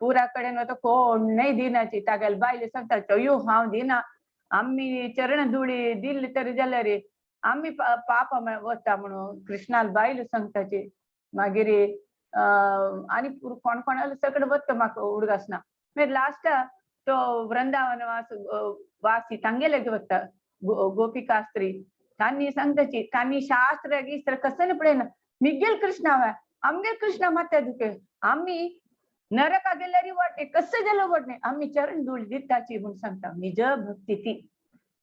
पुरा कडेन वता कोण नाही दिनाची तागेल बायले सांगता अयो हांव दिना आम्ही चरण धुळी दिली तरी जाल्यार आम्ही पाप वता म्हणून कृष्णाल बायले सांगताची मागीर आनी कोण कोणाला सगळं वता म्हाका उडगासना मागीर लास्ट तो वृंदावन वासी तांगेले वता गोपिका स्त्री तांणी सांगताची तांणी शास्त्र गिस्त्र कसं पळयना मिगेल कृष्णा आमगे कृष्णा माथ्या दुखे आम्ही नरका गेल्यारी वाटे कसं गेलो वाटणे आम्ही चरण धूळ दिताची म्हणून सांगता निज भक्ती ती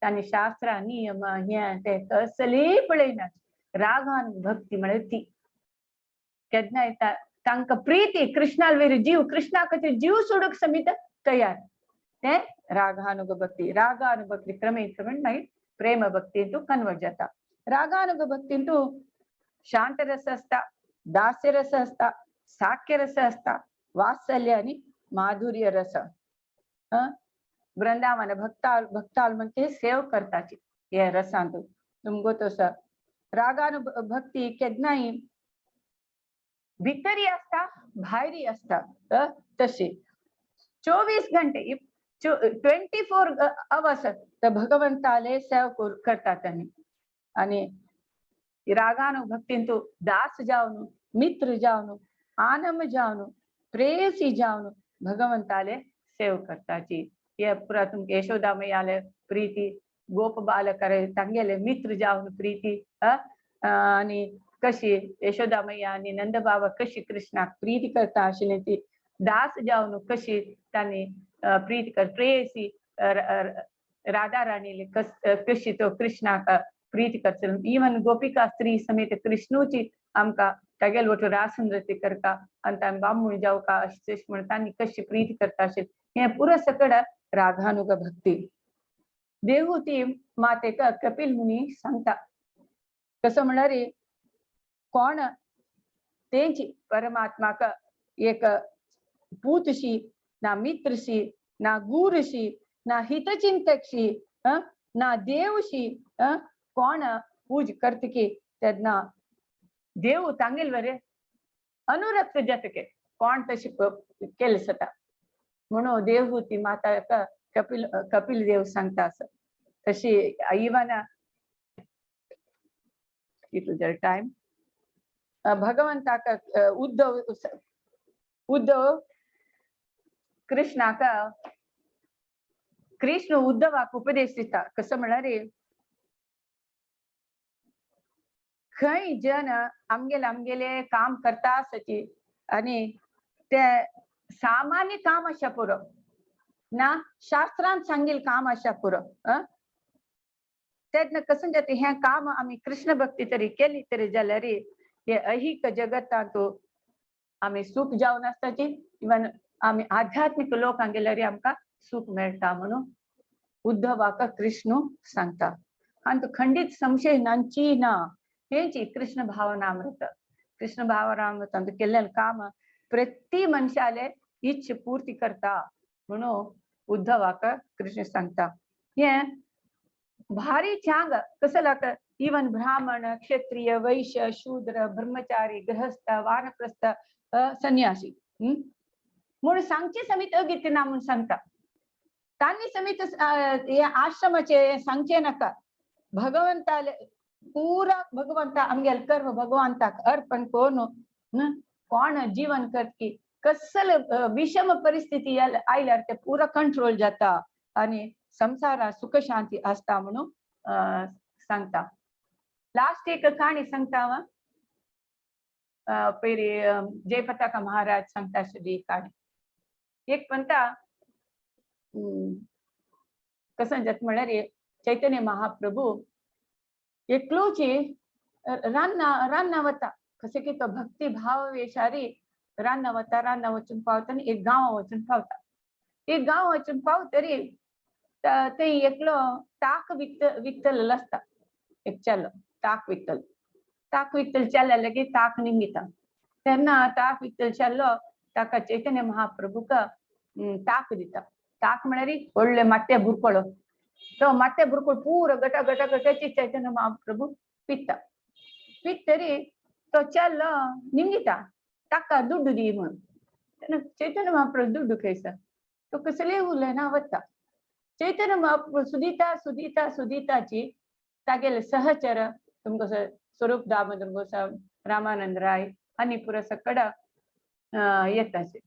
तांणी शास्त्रा नियम हे ते कसली पळयना रागान भक्ती म्हळ्यार ती केन्नाय तांकां प्रीती कृष्णाल वेरी जीव कृष्णा खातीर जीव सोडूंक समीत तयार ते रागानुग भक्ती क्रमेण मागीर प्रेम भक्तीन तू कन्वर्ट जाता रागानुग भक्तीन तू शांत रस असता दास्य रस असता साख्य रस असता वात्सल्य आणि माधुर्य रस वृंदावन भक्ताल म्हणते सेव करताची हे रसान तू तुमगो तस रागानुभक्ती केन्नाय भितरी असता भायरी असता तशी 24 घंटे 24 अवर्स तर भगवंताले सेव करतात आणि रागानुभक्तीन तू दास जावन मित्र जावन आनम जावन प्रेयसी जावन भगवंताले सेव करताची हे पुरा तुमके यशोदा मैयाले प्रीती गोप बालकरे तांगेले मित्र जावन प्रीती आणि कशी यशोदा मैया आणि नंद बाबा कशी कृष्णाक प्रीती करता आशिल्ली ती दास जावन कशी तांणी प्रीती कर प्रेयसी राधा राणीले कशी तो कृष्णाक प्रीती करता इवन गोपिका स्त्री समेत कृष्णूची आमकां तागेल वटू रास नृत्य करता आणि तांणी बामूण जावका अशें म्हणून तांणी कशी प्रीती करता आशिल्ली हे पुरो सकड रागानुग भक्ती देवहूती मातेक कपिल मुनी सांगता कसं म्हळ्यार कोण तेंची परमात्माक एक पूतशी ना मित्रशी ना गुरुशी ना हितचिंतकशी ना देवशी कोण पूज करतकी तेन्ना देव तांगेल वरे अनुरक्त जातके कोण तशी केले जाता म्हणून देवहूती माता कपिल देव सांगता असं तशी इवन तुझा टाइम भगवंताक उद्धव कृष्णाका कृष्ण उद्धवाक उपदेश दिता कसं म्हणल्यार खंय जन आमगेले काम करता आसची आणि ते सामान्य काम अशा पुरो ना शास्त्रांत सांगील काम अशा पुरो तेन्ना कसं जाता हे काम आम्ही कृष्ण भक्ती तरी केली तरी जाल्यार हे ऐहिक जगतांत आम्ही सुख जावन आसताची इवन आम्ही आध्यात्मिक लोकांक गेल्यार आमकां सुख मेळटा म्हणून उद्धवाक कृष्ण सांगता आणि खंडित संशय नांची ना हेची कृष्ण भावनामृत केलेलं काम प्रति मनशाले इच्छ पूर्ती करता म्हणून उद्धवाक कृष्ण सांगता हे भारी छांग कसं लाग इवन ब्राह्मण क्षत्रिय वैश्य शूद्र ब्रह्मचारी गृहस्थ वानप्रस्थ संन्यासी म्हणून सांगचे समित अगितना म्हणून सांगता तांनी समित हे आश्रमाचे सांगचे नका भगवंताले पूरा भगवंता आमगेल कर्म भगवंताक अर्पण कोण जीवन करतकी कसल विषम परिस्थिती आयल्यार ते पुरा कंट्रोल जाता आणि संसारात सुख शांती असता म्हणून सांगता लास्ट एक कहाणी सांगता पयली जयपताका महाराज सांगता आशिल्ली काणी एक म्हणता कसं जात म्हळ्यार चैतन्य महाप्रभू एकलोची रान्ना वता कसे की तो भक्ती भाव वेशारी रान्ना वचून पावता आणि एक गांव वचून पावता एक गांव वचून पावतरी ते एकलो ताक विकतल आसता एक चलो ताक विकतल चल्ले की ताक निंगिता तेन्ना ताक विकतल चल्लो ताका चैतन्य महाप्रभूक ताक दिता ताक म्हळ्यार व्हडले माट्टे बुरकळो तो माट्टे बुरकळ पुरो गटाची चैतन्य महाप्रभू पित्तरी तो चल्लो निंगिता ताका दुड्डू दी म्हणून चैतन्य महाप्रभू दुड्डू खंयसर तो कसले उलयना वता चैतन्य महाप्रभू सुदीताची तागेले सहचर तुमको स्वरूप दामोदर गोस्वामी रामानंद राय आनी पुरो सकड येताचे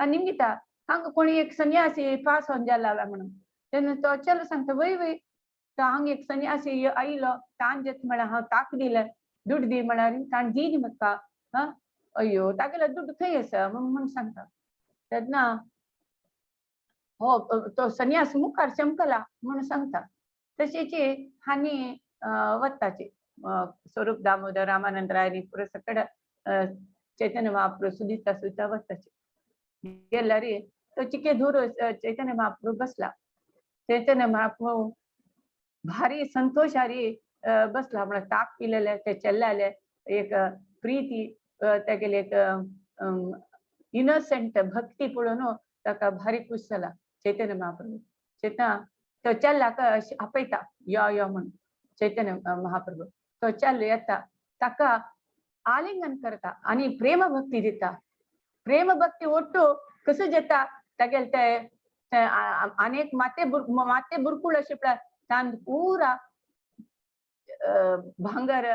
आनी निमगिता हांगा कोणी एक संन्यासी पास होऊन जाला म्हणून तेन्ना तो चलो सांगता वय तो हांगा एक संन्यासी आयलो ताण जेत म्हळ्यार हांव ताक दिलें दुड्ड दी म्हळ्यार ताण दी म्हाका अय्यो तागेलो दुड्ड खंय आसा म्हणून सांगता तेन्ना हो तो संन्यास मुखार चमकला म्हणून सांगता तशेंची हानी वताची स्वरूप दामोदर रामानंद राय पुरो सकड चैतन्य महाप्रभू सुदिता वताची गेल्यार तो चिके दूर चैतन्य महाप्रभू बसला चैतन्य महाप्रभू भारी संतोषारी बसला म्हळ्यार ताक पिलेले ते चल्लाले एक प्रीती तेगेले एक इनोसेंट भक्ती पळोवन ताका भारी खुश जाला चैतन्य महाप्रभू तो चल्लाक आपयता यो म्हणून चैतन्य महाप्रभू तो चल्लो येता ताका आलिंगन करता आणि प्रेम भक्ती दिता प्रेम भक्ती ओट्टू कसं जाता तागेले ते अनेक माते बुरकुळ अशे तांद पुरा भांगर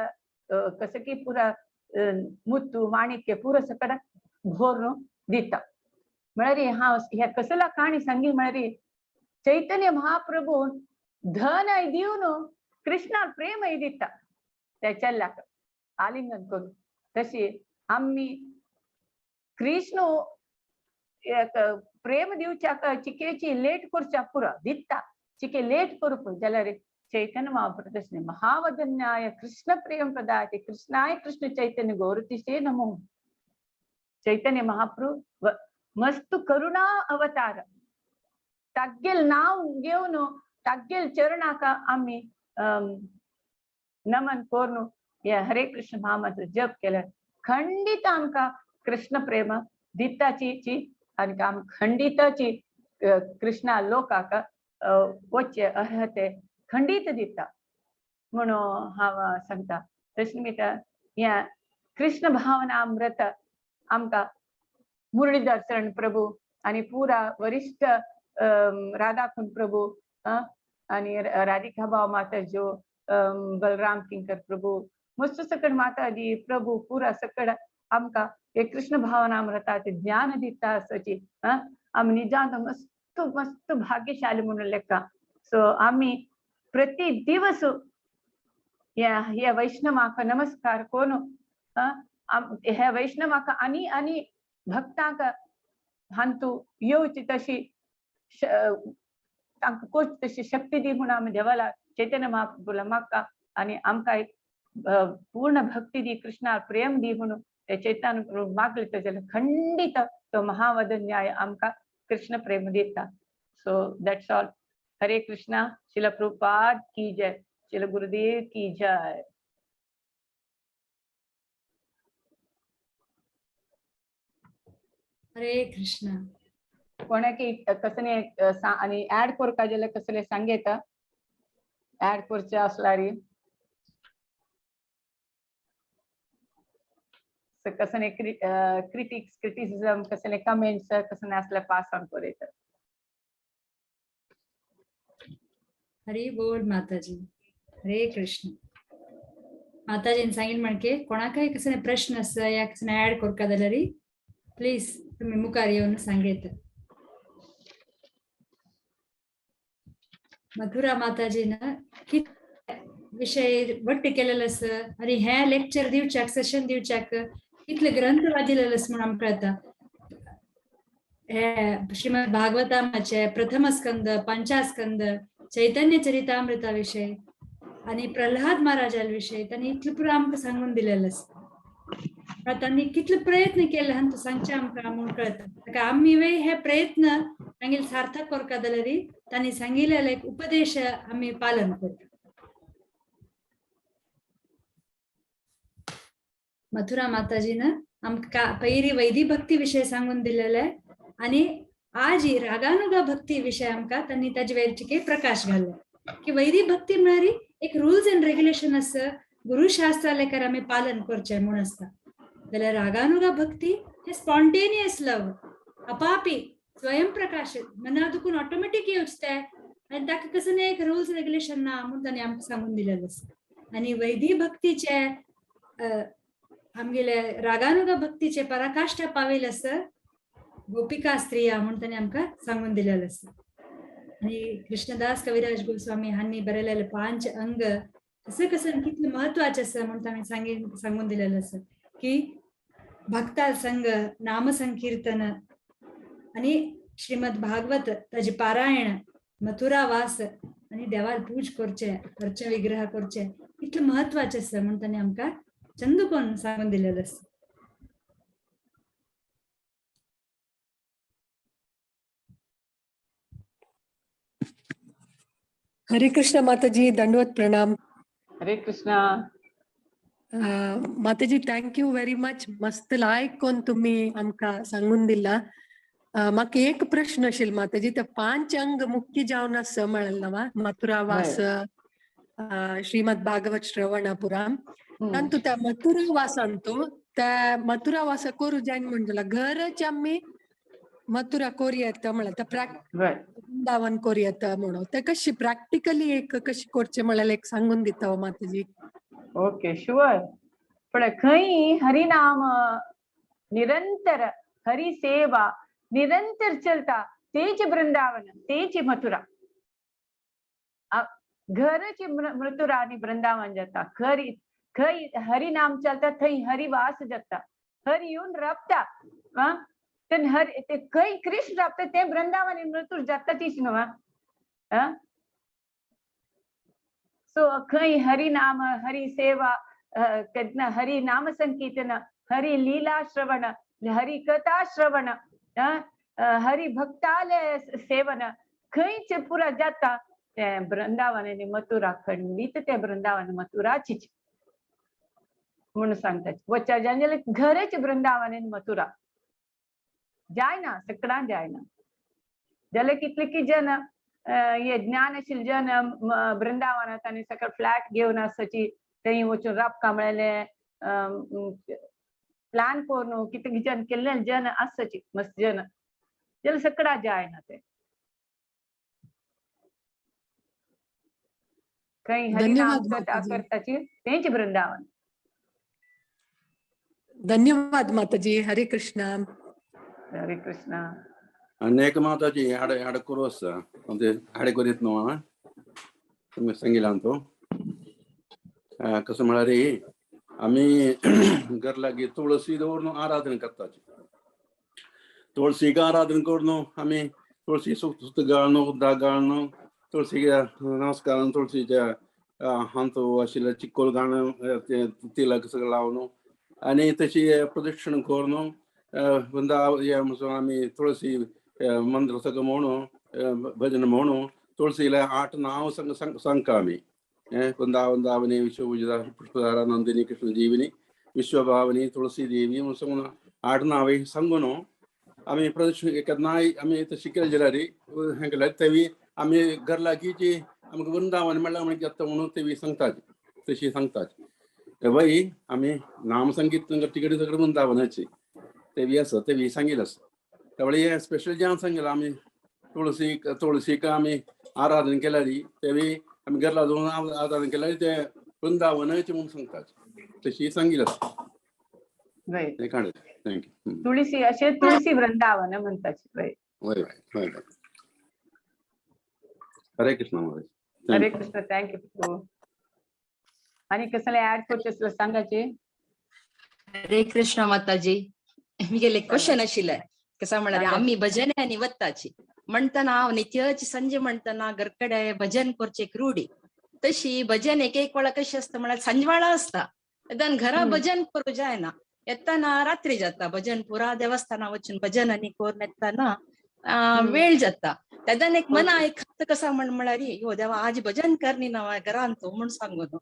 कसं की पुरा मुत्तू माणिक्य पुरो सकड भरून दिता म्हळ्यार हांव ह्या कसला काणी सांगी म्हळ्यार चैतन्य महाप्रभू धन दिवन कृष्णाक प्रेम दिता त्या चल्लाक आलिंगन करून तशी आम्ही कृष्ण प्रेम दिवच्याक चिकेची लेट करच्या पुरो दिता चिके लेट करूप जाल्यार चैतन्य महाप्रभू तशें महावदन्याय कृष्ण प्रेम प्रदाते कृष्णाय कृष्ण चैतन्य गौरतिशे नमो चैतन्य महाप्रभू मस्त करुणा अवतार तागेल नाव घेवन तागेल चरणाक आम्ही नमन करून हे हरे कृष्ण महामंत्र जप केल्यार खंडित आमकां कृष्ण प्रेम दिताची आनी आम खंडिताची कृष्णा लोकाक वचचे अर्हते खंडित दिता म्हणून हांव सांगता तशें निमित्त ह्या कृष्ण भावना अमृत आमकां मुरलीधर शरण प्रभू आणि पुरा वरिष्ठ राधाकुंड प्रभू आणि राधिका भाव माता जो बलराम किंकर प्रभू मस्त सकड माताजी प्रभू पुरा सकड आमका हे कृष्ण भावनामृताचे ज्ञान दिता असची आम्ही निजांत मस्त मस्त भाग्यशाली म्हणून लेखा सो आम्ही प्रति दिवस या वैष्णवाक नमस्कार कोण ह्या वैष्णवाक आणि भक्तांक हांतू येऊची तशी तांकां कोच तशी शक्ती दी म्हणून आम्ही देवाला चैतन्य महाप्रभूला मागता आणि आमकां एक पूर्ण भक्ती दी कृष्णार प्रेम दी म्हणून ते चैतन्य प्रभू मागले तर खंडित तो महावदन न्याय आमकां कृष्ण प्रेम दिता सो दॅट्स ऑल हरे कृष्णा शिला प्रभुपाद की जय शिला गुरुदेव की जय हरे कृष्ण कोणाकी कसले आणि ऍड करता जाल्यार कसले सांगेता ऍड करचे असल्यार कसले क्रिटिसिझम कसले कमेंट्स कसले असले पास ऑन करेत हरी बोल माताजी हरे कृष्ण माताजीन सांगितलं म्हणके कोणाकाय कसले प्रश्न आसा या कसले ऍड करता जाल्यार प्लीज तुम्ही मुखार येऊन सांगेत मथुरा माताजीन कितले विषय वट्ट केलेलो आसा आणि हे लेक्चर दिवच्याक सेशन दिवच्याक कितले ग्रंथ वाचिल्ले आसा म्हणून आमकां कळटा हे श्रीमद भागवतामाचे प्रथम स्कंद पंचास्कंद चैतन्य चरितामृता विषय आणि प्रल्हाद महाराजा विषय त्यांनी इतले पुरो आमकां सांगून दिलेलो आसा त्यांनी कितले प्रयत्न केले हांव सांगचे आमकां म्हणून कळटा आमी हे प्रयत्न तांगेले सार्थक करता जाल्यार त्यांनी सांगिल्ले उपदेश आम्ही पालन करता मथुरा माताजीन आमकां पयरी वैदिक भक्ती विषय सांगून दिलेले आणि आज ही रागानुगा भक्ती विषय आमकां त्यांनी ताजे वेळचे प्रकाश घाल्ला की वैदिक भक्ती म्हळ्यार एक रूल्स एंड रेग्युलेशन आसा गुरुशास्त्रा लेकर आमी पालन करचे म्हूण आसता जाल्यार रागानुगा भक्ती हे स्पॉन्टेनियस लव आपापी स्वयंप्रकाशित मना दुखून ऑटोमॅटिक येवच ते आणि ताका कसले एक रूल्स रेग्युलेशन ना म्हणून तांणी आमकां सांगून दिलेलें आसा आणि वैदिक भक्तीचे आमगेले रागानुगा भक्तीचे पराकाष्ठा पाविल्ले आसा गोपिका स्त्रिया म्हणून तांणी आमकां सांगून दिलेलें आसा आणि कृष्णदास कविराज गोस्वामी हांनी बरयलेले 5 अंग कसं कसं कितले महत्वाचे आसा म्हणून तांणी सांगून दिलेलें आसा की भक्ता संग नाम संकीर्तन आणि श्रीमद भागवत ताजे पारायण मथुरा वास आणि देवार पूज करचे अर्च विग्रह करचे इतले महत्वाचे आसा म्हणून तांणी आमकां चंद कोण सांगून दिलेलें आसा हरे कृष्ण माताजी दंडवत प्रणाम हरे कृष्णा माताजी थँक यू व्हेरी मच मस्त आयकून तुम्ही आमकां सांगून दिला म्हाका एक प्रश्न आशिल्लो माताजी ते 5 अंग मुख्य जावन आसा म्हणलें वा मथुरा वास श्रीमद भागवत श्रवणापुराम तांतू त्या मथुरा वासांतू त्या मथुरा वास करू जायन म्हणटा घरच आमी मथुरा कोरी येता म्हणल्यार वृंदावन कोरी येता म्हणून ते कशी प्रॅक्टिकली एक कशी करचे म्हळ्यार एक सांगून दिता माताजी ओके शुअर पण खंय हरिनाम निरंतर हरि सेवा निरंतर चलता तेज वृंदावन तेज मथुरा घरची मथुरा आणि वृंदावन जाता खंय हरिनाम चलता थंय हरिवास जाता हरि येऊन रपता ते खंय कृष्ण रपता ते वृंदावन आणि मथुर जाता तीच न्हू सो खंय हरिनाम हरि सेवा हरि नाम संकीर्तन हरि लीला श्रवण हरि कथा श्रवण हरि भक्तालय सेवन खंयच पुरा जाता ते वृंदावन आणि मथुरा खंडित ते वृंदावन मथुराचीच म्हणून सांगतात वच्चा जाल्यार घरच वृंदावन आणि मथुरा जायना सकड़ा जायना जाल्यार कितले की जन हे ज्ञानशील जन वृंदावनात आणि सकळ फ्लॅट घेवन आसची थंय वचून राबका म्हळेले प्लान करून कितले जन केल्ले जन आसची मस्त जन जाल्यार सकड़ा जायना ते खंय हरिनाम धन्यवाद कथा माताजी. करताची तेंच वृंदावन. धन्यवाद माताजी. हरे कृष्णा. हरे कृष्णा. अनेक माताजी हाडे करू आसा म्हणजे हाडे करीत न्हू तुमी सांगिलां तो कसं म्हळ्यार आमी घर लागीं तुळशी दवरून आराधना करताची. तुळशीक आराधना करून आमी तुळशी सुत घालून उदक घालून तुळशीक नमस्कार तुळशीच्या हांतो आशिल्ले चिक्कोल घालून तिलक सगळं लावन आनी तशी प्रदक्षिण करून आमी तुळशी मंत्र सगळं म्हणून भजन म्हणून तुळशीला 8 नाव सांगता आमी. वृंदावनी विश्वपूजिता पुष्पधारा नंदिनी कृष्णजीविनी विश्वभावनी तुळसी देवी म्हणून सांगून 8 नावे सांगून आमी प्रदक्षिण केन्नाय आमी तशी केली जाल्यार हें केल्यार तेवी आमी घर लागींची आमकां वृंदावन म्हणल्यार आमी घेता म्हणून तेवी सांगतात तशी सांगतात. वय आमी नाम संगीत तिकडे सगळं वृंदावनाची तेवी आसा तेवी सांगिल्लें आसा. त्यावेळी स्पेशल जें सांगिल्लें आमी तुळशीक आमी आराधना केल्यार तेवी आमी घर लागून आराधना केल्यार ते वृंदावनाची म्हणून सांगतात तशी सांगिल्लें आसा. थँक्यू. तुळशी असे तुळशी वृंदावन म्हणताची. वय वय हरे कृष्ण महाराज. हरे कृष्ण. थँक्यू. आणि कसले ऍड करचे सांगाचे. हरे कृष्ण माताजी. गेले क्वेश्चन आशिल्ले कसा म्हणाले आम्ही भजन आनी वत्ताची म्हणतना हांव नित्याची संजे म्हणतना घरकडे भजन करचे एक रूढी तशी भजन एक वेळा कशी असतं म्हळ्यार संजवाळा असता तेन्ना घरा भजन करू जायना येताना रात्री जाता भजन पुरा देवस्थाना वचून भजन आनी करून येताना वेळ जाता तेन्ना एक मना एक कसा म्हळ्यार हो देवा आज भजन करनी ना घरान तू म्हूण सांगून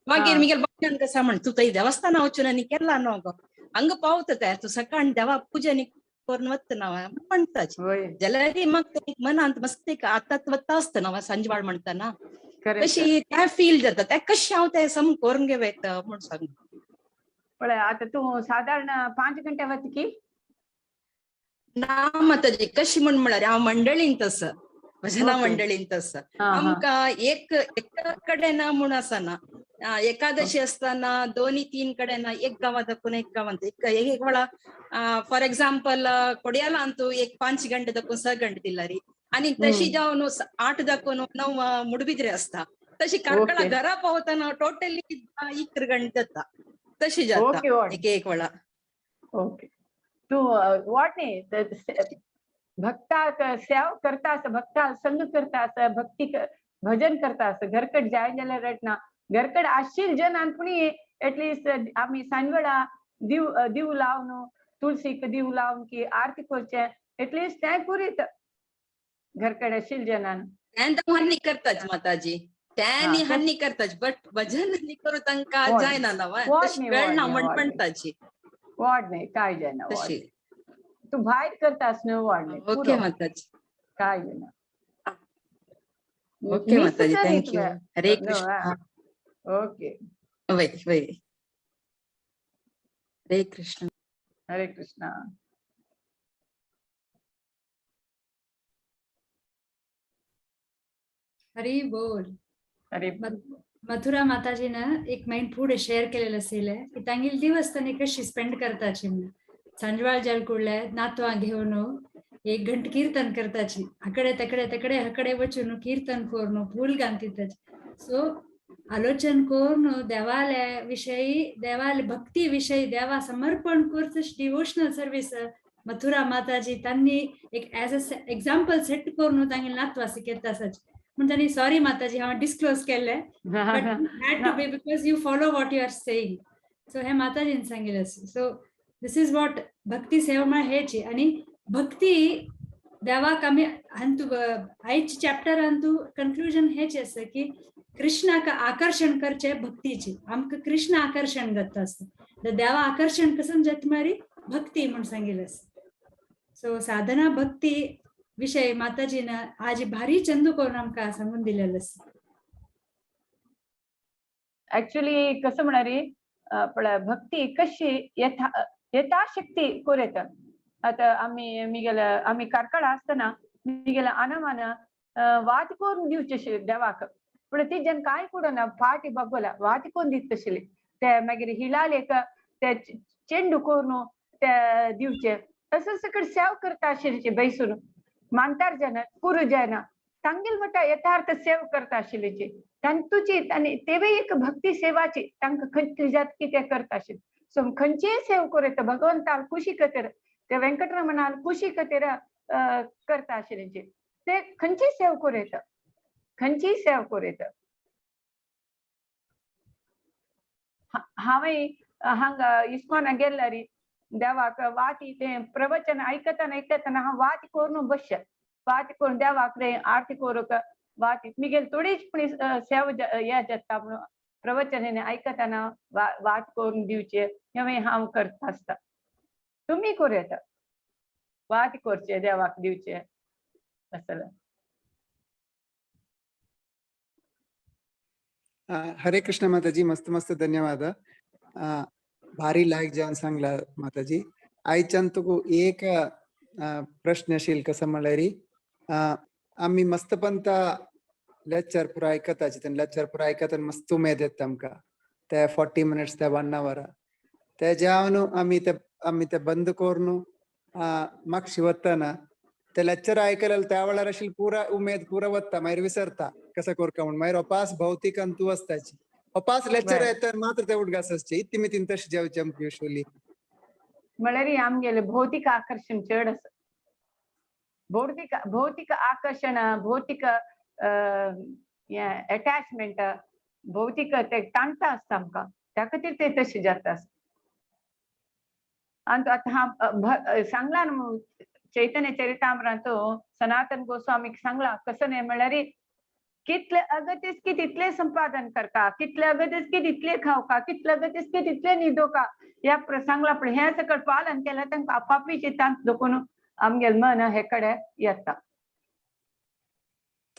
मागीर मिगेल भजन कसा म्हण तू थंय देवस्थाना वचून आनी केला न्हू गो हंग पावता ते तू सकाळ देवा पूजन करून वतना म्हणटाची जाल्यार मग मनांत मस्त एक आतां वता आसता न्हू संजवाळ म्हणटाना तशी त्या फील जाता त्या कशें हांव ते सम करून घेवं म्हूण सांग. पळय आतां तूं साधारण 5 घंटे वता की ना माताजी कशी म्हळ्यार हांव मंडळींत आसा भजना मंडळींत आसा आमकां एक कडेन ना म्हूण आसना एकादशी असताना 2-3 कडेन एक गांवां दाखून एक गांवांत एक वेळा फॉर एक्झाम्पल कोडयालां तू एक 5 घंटे दाखून 6 घंटे दिल्यारी आनी तशी जावन 8 दाखून 9 मुडबिद्रे असता तशी कारकळा घरा पावतना टोटली 1 घंटे जाता तशी जाता एक वेळा. ओके. तू वाट न्ही भक्ताक सेवा करता आसा भक्ता संग करता आसा भक्ती भजन करता आसा घरकड जाय जाल्यार रटना घरकड आशिल्ले जनान पूण एटलिस्ट आमी सांजवेळा दिव लावन तुळशीक दिव लावन की आरती करचे एटलिस्ट तें करीत घरकड आशिल्ले जनान हन्नी करताच माताजी त्यांनी हन्नी करताच बट भजन हन्नी करू तांकां जायना ना वेळ ना म्हणटाची वाड नाही काय जायना तशी तू भायर करतास न्हू वाड नाही. ओके माताजी काय जायना. ओके माताजी थँक्यू. हरे कृष्ण. ओके. वय वय हरे कृष्ण. हरे कृष्णा. हरी बोल. अरे मथुरा माताजीनं एक माइंड फूड शेअर केलेलं असेल की तांगेल दिवस तांणी कशी स्पेंड करताची म्हणून संजवाळ जाल कुडले नातवां घेवन 1 घंटे कीर्तन करताची हकडे हकडे वचून कीर्तन करून फूल घालताची. सो आलोचन करून देवाले विषयी देवाले भक्ती विषयी देवा समर्पण करतच डिवोशनल सर्विस मथुरा माताजी तांणी एक एज अ एक्झाम्पल सेट करून तांगेल नातवां शिकयता आसाची म्हणून तांणी सॉरी माताजी हांव डिस्क्लोज केले but had to be because you follow what you are saying. So हे माताजीन सांगिल्लें. So this is what bhakti seva म्हळ्यार हेची आनी भक्ती देवाक आमी आयच्या चॅप्टरान तू कन्क्लुजन हेच आसा की कृष्णाक आकर्षण करचे भक्तीची आमकां कृष्ण आकर्षण करता आसता देवा आकर्षण कसं जाता म्हळ्यार भक्ती म्हणून सांगिल्लें आसा. सो साधना भक्ती विषय माताजीन आज भारी चंदू करून आमकां सांगून दिलेलो आसा. ऍक्च्युली कसं म्हळ्यार भक्ती कशी यथाशक्ती करूं येता. आतां आमी कारकळा आसतना मिगेल्या आनामान वात करून दिवचे देवाक पण ती जन काय करून फाटी बघला वाटी कोण दित तशिली ते मागीर हिलाल एक ते चेंडू करून ते दिवचे तसं सगळं सेव करता आशिल्लीचे बैसून मांतार जन पुरू जन तांगेल म्हटा यथार्थ सेव करता आशिल्लीचे तांतुची आणि तेवे एक भक्ती सेवाची तांकां खंयची जात कितें करता आशिल्ली सो खंयचीय सेव करीत भगवंताल खुशी खातीर ते वेंकटरमणाल खुशी खातीर करता आशिल्लीचे ते खंयचीय सेव करीत खंयचीय सेव करीत हांवें हांगा इस्कॉनाक गेल्ल्यारी देवाक वाटी ते प्रवचन आयकतना हांव वाटी करून बसचें वाटी करून देवाक आरती करूंक वाटी मिगेल थोडीच सेव हे जाता म्हणून प्रवचन आयकतना वाट करून दिवचे हें हांव करता आसता तुमी करूं वाट करचे देवाक दिवचे असलें हरे कृष्ण माताजी, मस्त मस्त धन्यवाद. भारी लायक जावन सांगला माताजी. आयच्यान तुका एक प्रश्न आशिल्लो कसो म्हळ्यार आमी मस्तपंत लेक्चर पुरो आयकताचे तेन्ना लेक्चर पुरो आयकतना मस्त उमेद येता आमकां ते 40 मिनिट्स ते 1 hour ते जावन आमी ते बंद करून मागशी वतना ते लेक्चर आयकलें त्या वेळार आशिल्ली पुरा उमेद पुरो वता मागीर विसरता कसं करता म्हणून मागीर अपास भौतीक अंतू वचताची अपास लेक्चर येता मात्र ते उडगास आसचे इत्ती मितीन तशें जेवचें आमकां युजली म्हळ्यार आमगेलें भौतीक आकर्षण चड आसा भौतीक आकर्षण भौतीक अटॅचमेंट भौतीक ते ताणता आसता आमकां त्या खातीर ते तशें जाता आनी आतां सांगला न्हू चैतन्य चरितामृत सनातन गोस्वामीक सांगला कसं न्ही म्हळ्यार कितले अगतीस की तितले संपादन करता कितले अगतीस की तितले खावका कितले अगतीस की तितले न्हिदोका ह्या सांगला पण हें सकट पालन केलें तांकां आपापली चितांत दुखून आमगेलें मन हे कडेन येता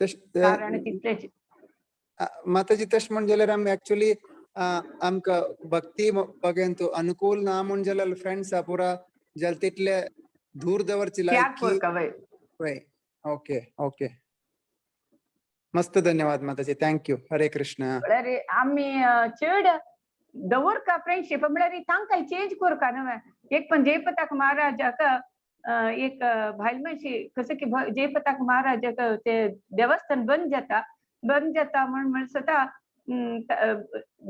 कारण तितलेच माताजी तशें म्हण जाल्यार आमी एक्चुअली आमकां भक्ती बगेन तूं अनुकूल ना म्हण जाल्यार फ्रेंड्स पुरा जाल्यार तितले दूर दवरची लायक ओके ओके मस्त धन्यवाद माताजी थँक्यू हरे कृष्ण अरे आमी चड दवरका फ्रेंडशीप म्हळ्यार तांकां चेंज करका न्हू एक पण जयपताक महाराजाक एक भायल मनशी कसं की जयपताक महाराजाक ते देवस्थान बंद जाता म्हण सता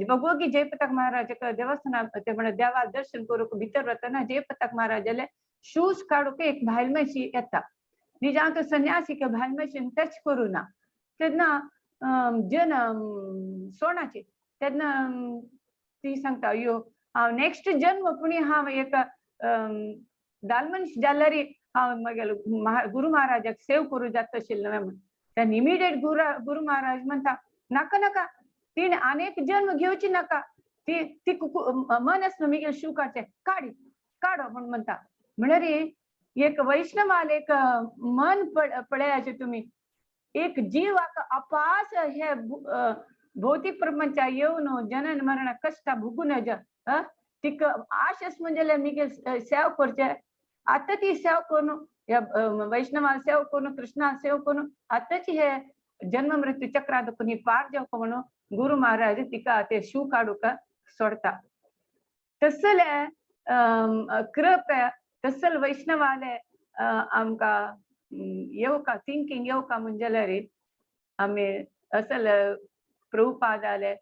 बघू की जयपताक महाराजाक देवस्थान ते म्हण देवा दर्शन करूंक भितर वतना जयपताक महाराजाले शूज काडूक एक भायल मनशी येता निज हांव तो संन्यासीक भायल मनशीन टच करूं ना तेन्ना जन सोणाची तेन्ना ती सांगता अयो हांव नेक्स्ट जन्म पुणी हांव एक दालमनीस जाल्यार हांव म्हगेलो गुरू महाराजाक सेव करूं जाता आशिल्लें म्हण तेन्ना इमिडिएट गुरू महाराज म्हणटा नाका नाका तिणें आनीक जन्म घेवची नाका ती मन आसना म्हगेलें शू काडचें काडो म्हण म्हणटा म्हळ्यार एक वैष्णवाल एक मन पळयाचे तुमी एक जीव अपास हे भौतिक प्रपंचा येवन जनन मरण कष्ट भोगून तिक आश आस म्हणजे मिगे सेव करचे आता ती सेव करून वैष्णवा सेव करून कृष्णा सेव करून आताची हे जन्म मृत्यू चक्रा दुखून पार जावक म्हणून गुरु महाराज तिका ते शू काडूक सोडता तसले कृप तसल वैष्णवाले आमकां येवका थिंकिंग येवका म्हणजे आमी असल प्रभुपादाले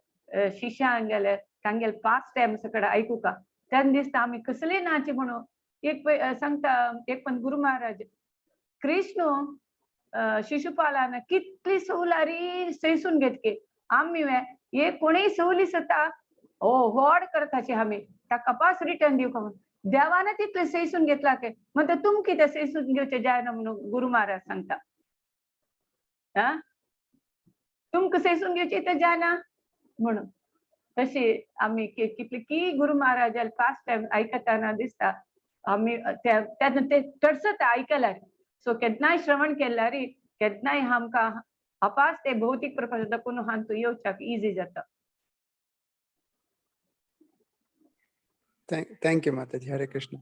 शिष्यांगेले तांगेले पास्ट टाइम सकड आयकुका तेन्ना दिसता आमी कसले नाची म्हणून एक सांगता एक पण गुरु महाराज कृष्ण शिशुपालान कितली सवलारी सैसून घेतके आमी हे कोणीय सवली सता व्हड करताची आमी ताका कपास रिटर्न दिवका म्हणून देवान तितले सैसून घेतला के म्हणटा तुम कितें सैसून घेवचे जायना म्हणून गुरु महाराज सांगता तुमकां सैसून घेवचे ते जायना म्हणून तशी आमी कितले की गुरु महाराजाल फास्ट टाइम आयकतना दिसता आमी तेन्ना ते तडसता आयकल्यार सो केन्नाय श्रवण केल्यार केन्नाय आमकां अपास ते भौतीक प्रपंच दाखून हांतू येवच्याक इजी जाता थैंक यू माताजी हरे कृष्ण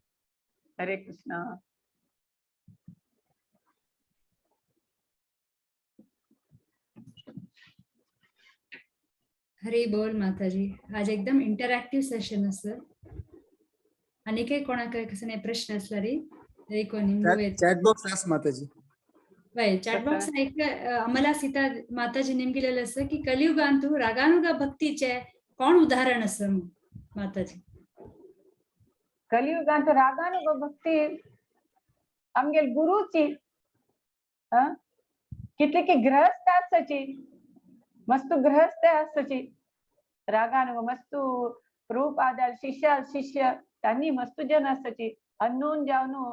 हरे कृष्ण हरी बोल माताजी. आज एकदम इंटरॅक्टिव्ह सेशन असं. आणि काही कोणाकडे कसं प्रश्न असला री तरी कोणी चॅट बॉक्स आस माताजी. चॅट बॉक्स आम्हाला सीता माताजी नेमकेलेलं असं की कलियुगांतू रागानुगा भक्तीचे कोण उदाहरण असं माताजी. कलियुगांत रागानुग भक्ती आमगेल गुरुची कितले की गृहस्थ आसची मस्त गृहस्थ आसची रागानुग मस्त रूप आदार शिष्य त्यांनी मस्त जन आसची अननोन जावनु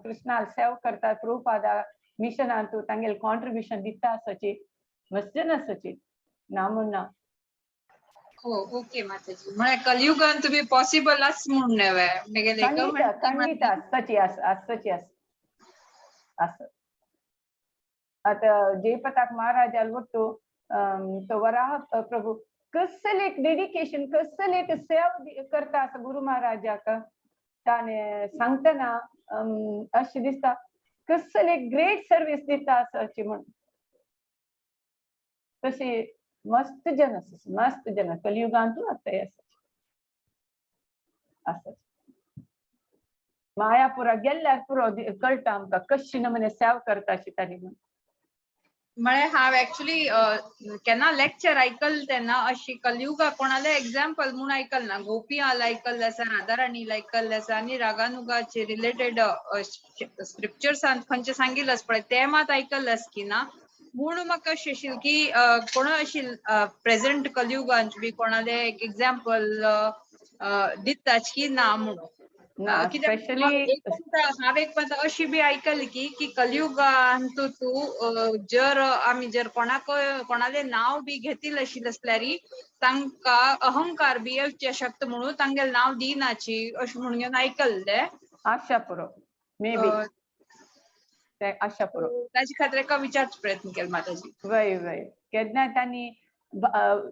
कृष्णाल सेव करतात रूप आदार मिशन अंतू तांगेल कॉन्ट्रीब्यूशन दिता आसची मस्त जन आसची नामुना. हो ओके माताजी म्हणजे कलियुगान तुम्ही पॉसिबल आस म्हणून नव्हे मेगेले खंडित आसची आसची आस आता जयप्रताप महाराज अल्वट्टू तो वराह प्रभु कसल एक डेडिकेशन कसल एक सेव करता असं गुरु महाराजाक ताने सांगतना अशी दिसता कसल एक ग्रेट सर्विस दिता असाची म्हणून. तशी मस्त जन कलियुगांतू आता असं मायापुरा गेल्यार पुरो कळटा आमकां कशी नमुने सेव करताशी ताणी म्हणून. म्हणजे हांव एक्चुअली केन्ना लेक्चर आयकल तेन्ना अशी कलियुगा कोणाले एग्जाम्पल म्हणून आयकल ना. गोपियाल आयकल आसा राधाराणी आयकल आसा आनी रागानुगाचे रिलेटेड स्क्रिप्चर्सान खंयचे सांगिल्ले पळय ते मात आयकल की ना म्हणून म्हाका अशें आशिल्लें की कोण अशी प्रेझेंट कलियुगांत बी कोणाले एक एग्जाम्पल दिताच की ना म्हणून. हांव एक पात अशी बी आयकली की कलियुगांत जर आमी जर कोणाले नाव बी घेतील आशिल्ले असल्यार तांकां अहंकार बी येवचे शकता म्हणून तांगेले नाव दिनाची अशें म्हणून आयकल्ले. आशा पुरो मे बी आशा पुरो ताजे खातीर एका विचारचो प्रयत्न केलो माताजी. वय केन्ना तांणी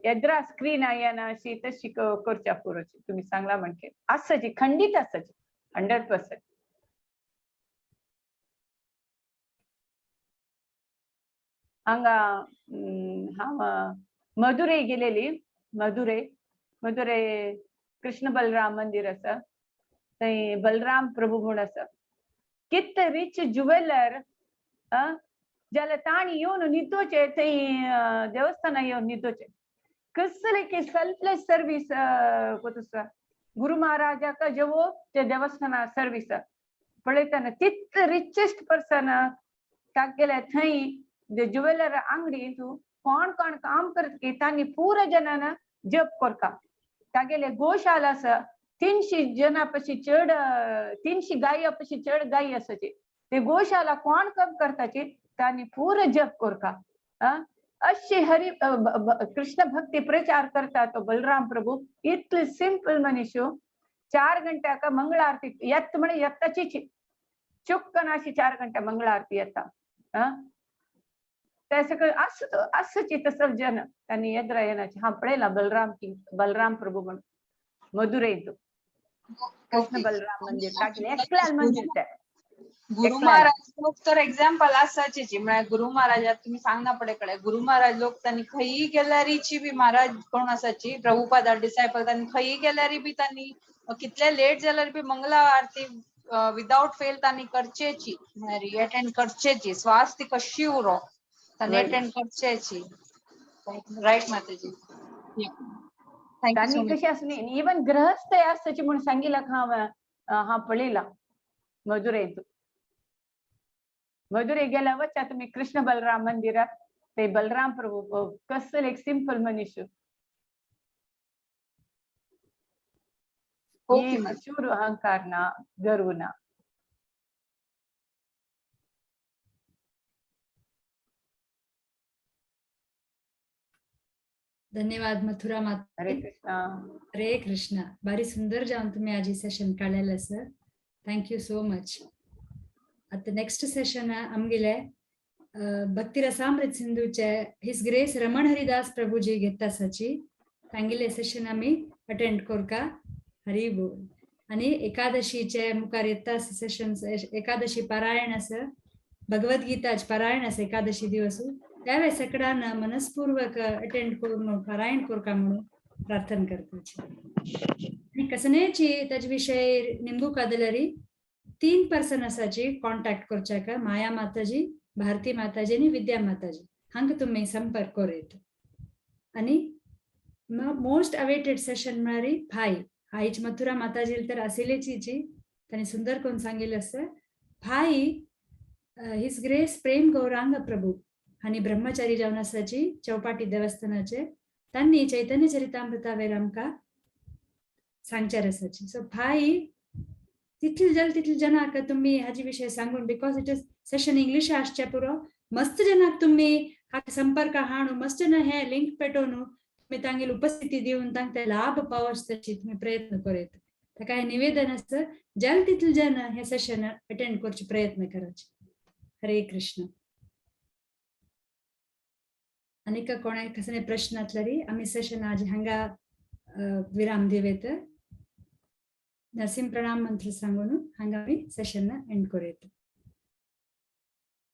येद्रा स्क्रीन आयना अशी तशी करच्या पुरोची तुम्ही सांगला म्हणजे आसची खंडित आसची 100%. हांगा हांव मदुरै गेलेली. मदुरै कृष्ण बलराम मंदिर आसा थंय बलराम प्रभू म्हूण आसा. कित रिच ज्युवेलर जाल्यार ताणी येवन न्हिदोचे थंय देवस्थानां येवन न्हिदोचे. कसले की सेल्फलेस सर्वीस कोता गुरु महाराजाक जेवो ते देवस्थाना सर्वीस पळयतना तित रिचेस्ट पर्सन तागेले थंय ज्युवेलर अंगडी कोण काम करत की तांणी पुरा जनांना जप करता. तागेले गोशाला आसा 300 जना पशी चड 300 गाय पशी चड गाय आसाची. ते गोशाला कोण काम करताची तांणी पुरा जप करता. अशी हरी कृष्ण भक्ती प्रचार करता तो बलराम प्रभू. इतले सिंपल मनुष्य 4 घंट्याक मंगळ आरती येत म्हणे येताची चुक्कन अशी 4 घंटा मंगळ आरती येता. ते सगळं असची तसल जन त्यांनी येद्रा येण्याची. हा पळयला बलराम प्रभू म्हणून मदुरै कृष्ण बलराम मंदिर टाकले एकल्याल मंदिर ते गुरु महाराज लोक तर एक्झाम्पल आसाची म्हणजे गुरु महाराजात तुम्ही सांगना पडे कडे गुरु महाराज लोक त्यांनी खंयी गेल्यारीची बी महाराज कोण आसाची प्रभुपादा डिसायपल त्यांनी खंयी गेल्यारी बी त्यांनी कितले लेट जाल्यार बी मंगला आरती विदाउट फेल त्यांनी करचेची म्हणजे अटेंड करचेची. स्वास ती कशी उरो त्यांनी अटेंड करचेची. राईट माताजी. त्यांनी कशी असली इवन गृहस्थ आसाची म्हणून सांगिला हा पळयला मदुरै गेल्या वच्चा तुम्ही कृष्ण बलराम मंदिरात ते बलराम प्रभू कसल एक सिंपल मनुष्य. चूर अहंकार ना गर्व ना. धन्यवाद मथुरा माता. हरे कृष्णा. बारी सुंदर जाऊन तुम्ही आज सेशन काढलेलं सर. Thank you so much. आता नेक्स्ट सेशन आमगेले भक्ती रसामृत सिंधूचे हिज ग्रेस रमण हरिदास प्रभूजी घेता साची तांगेले सेशन आम्ही अटेंड करका. हरी बोल. आणि एकादशीचे मुखार येता सेशन एकादशी पारायण आसा भगवद्गीताच पारायण आसा एकादशी दिवस त्यावे सगळ्यांना मनस्पूर्वक अटेंड करून पारायण कोरका म्हणून प्रार्थना करते आणि कसनेची त्याच विषय निंबू कादलरी 3 पर्सन असाची कॉन्टॅक्ट करच्या माया माताजी, भारती माताजी आणि विद्या माताजी हांग तुम्ही संपर्क करूत आणि मोस्ट अवेटेड सेशन म्हणारी भाई आईच मथुरा माताजी तर असेलेची त्यांनी सुंदर कोण सांगितलं असं भाई हिज ग्रेस प्रेम गौरांग प्रभू आणि ब्रह्मचारी जेवणाची चौपाटी देवस्थानाचे त्यांनी चैतन्य चरितामृतावेर आमका सांगचार असाची सो भाई तिथील जनाक तुम्ही हाजी विषय सांगून because it is session English आसच्या पुरो मस्त जनाक तुम्ही हा संपर्क हाणू मस्त जन हे लिंक पेटवून मी तांगेल उपस्थिती देऊन तांगते लाभ पावसची तुम्ही प्रयत्न करेत तर काय निवेदन असतं जल तिथील जन हे सेशन अटेंड करचे प्रयत्न करायचे. हरे कृष्ण. अनेक कोणा कसने प्रश्न असल्यारी आम्ही सेशन आज हांगा विराम देवेत नरसिंह प्रणाम मंत्र सांगून हांगा आम्ही सेशन एंड करूत.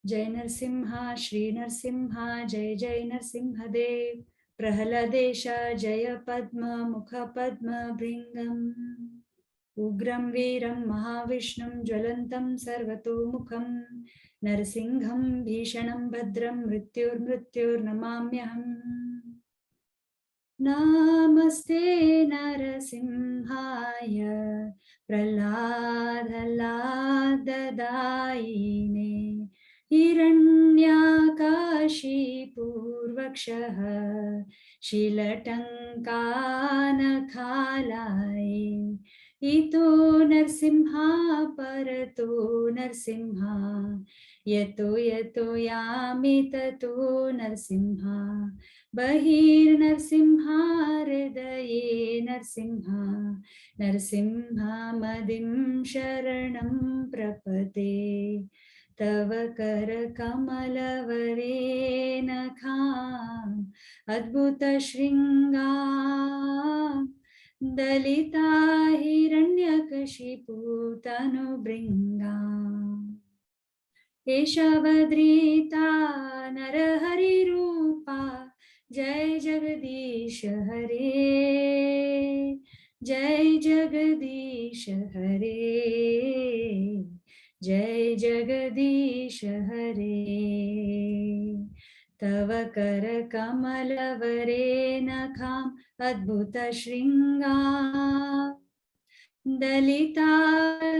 जय नरसिंहा श्री नरसिंहा जय जय नरसिंह देव प्रहलादेश जय पद्म मुख पद्म भृंगम उग्रं वीरं महाविष्णुं ज्वलन्तं सर्वतोमुखं नरसिंहं भीषणं भद्रं मृत्युर्नमाम्यहम्. नमस्ते नरसिंहाय प्रह्लाददायिने हिरण्याकाशीपूर्वक्षः शीलटङ्कानखालाय इतो नरसिंहा परतो नरसिंहा यतो यतो यामि ततो नरसिंहा बहिर्नरसिंहा हृदये नरसिंहा नरसिंहा मदिं शरणं प्रपते तव कर कमलवरे नखाम् अद्भुत शृंगा दलिता हिरण्यकशिपु तनुभृंगा केशवद्रीता नरहरिरूपा जय जगदीश हरे जय जगदीश हरे जय जगदीश हरे. तव कर कमलवरे नखाम् अद्भुत शृंगा दलिता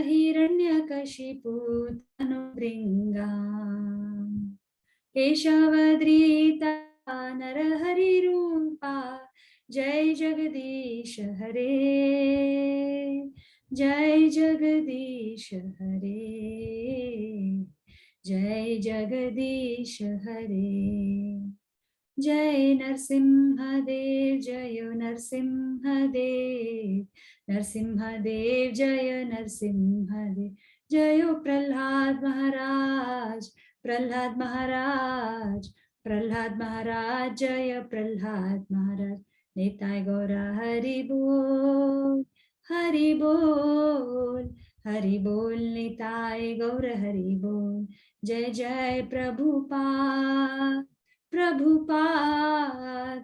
हिरण्यकशिपु तनुभृंगा केशवद्रीता नरहरिरूपा जय जगदीश हरे जय जगदीश हरे जय जगदीश हरे. जय नरसिंहदेव जय नरसिंहदेव नरसिंहदेव जय नरसिंहदेव जयो प्रह्लाद महाराज प्रह्लाद महाराज प्रह्लाद महाराज जय प्रह्लाद महाराज. नेताय गौरा हरि बोल हरि बोल हरि बोल निताय गौर हरि बोल. जय जय प्रभुपाद प्रभुपाद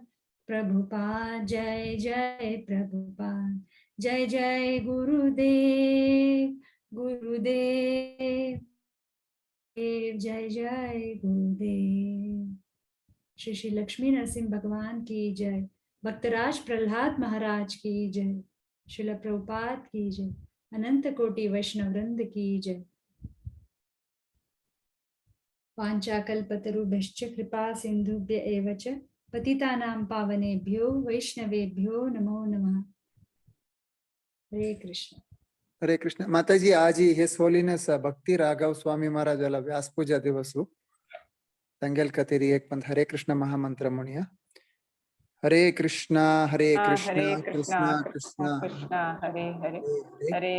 प्रभुपाद जय जय प्रभुपाद. जय जय गुरुदेव गुरुदेव जय जय गुरुदेव. श्री श्री लक्ष्मी नरसिंह भगवान की जय. भक्तराज प्रह्लाद महाराज की जय. श्रील प्रभुपाद की जय. अनंत कोटि वैष्णव वृंद की जय. वाञ्छाकल्पतरुभ्यश्च कृपा सिन्धुभ्य एव च पतितानां पावनेभ्यो वैष्णवेभ्यो नमो नमः. हरे कृष्ण. हरे कृष्ण. माताजी आज हिस होलीनेस भक्ती राघव स्वामी महाराजाला व्यासपूजा दिवसु तंगेल कतेरी एक पंथ हरे कृष्ण महामंत्र म्हणूया. हरे कृष्णा कृष्णा कृष्णा कृष्णा हरे हरे हरे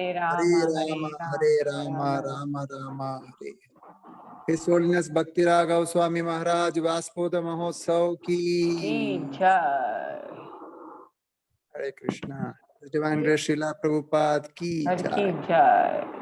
हरे राम राम राम हरे. हिस होलीनेस भक्ति राघव स्वामी महाराज व्यासपूज महोत्सव की जय. हरे कृष्णा. डिवाइन ग्रेस श्रीला प्रभुपाद की हर की जय. जय.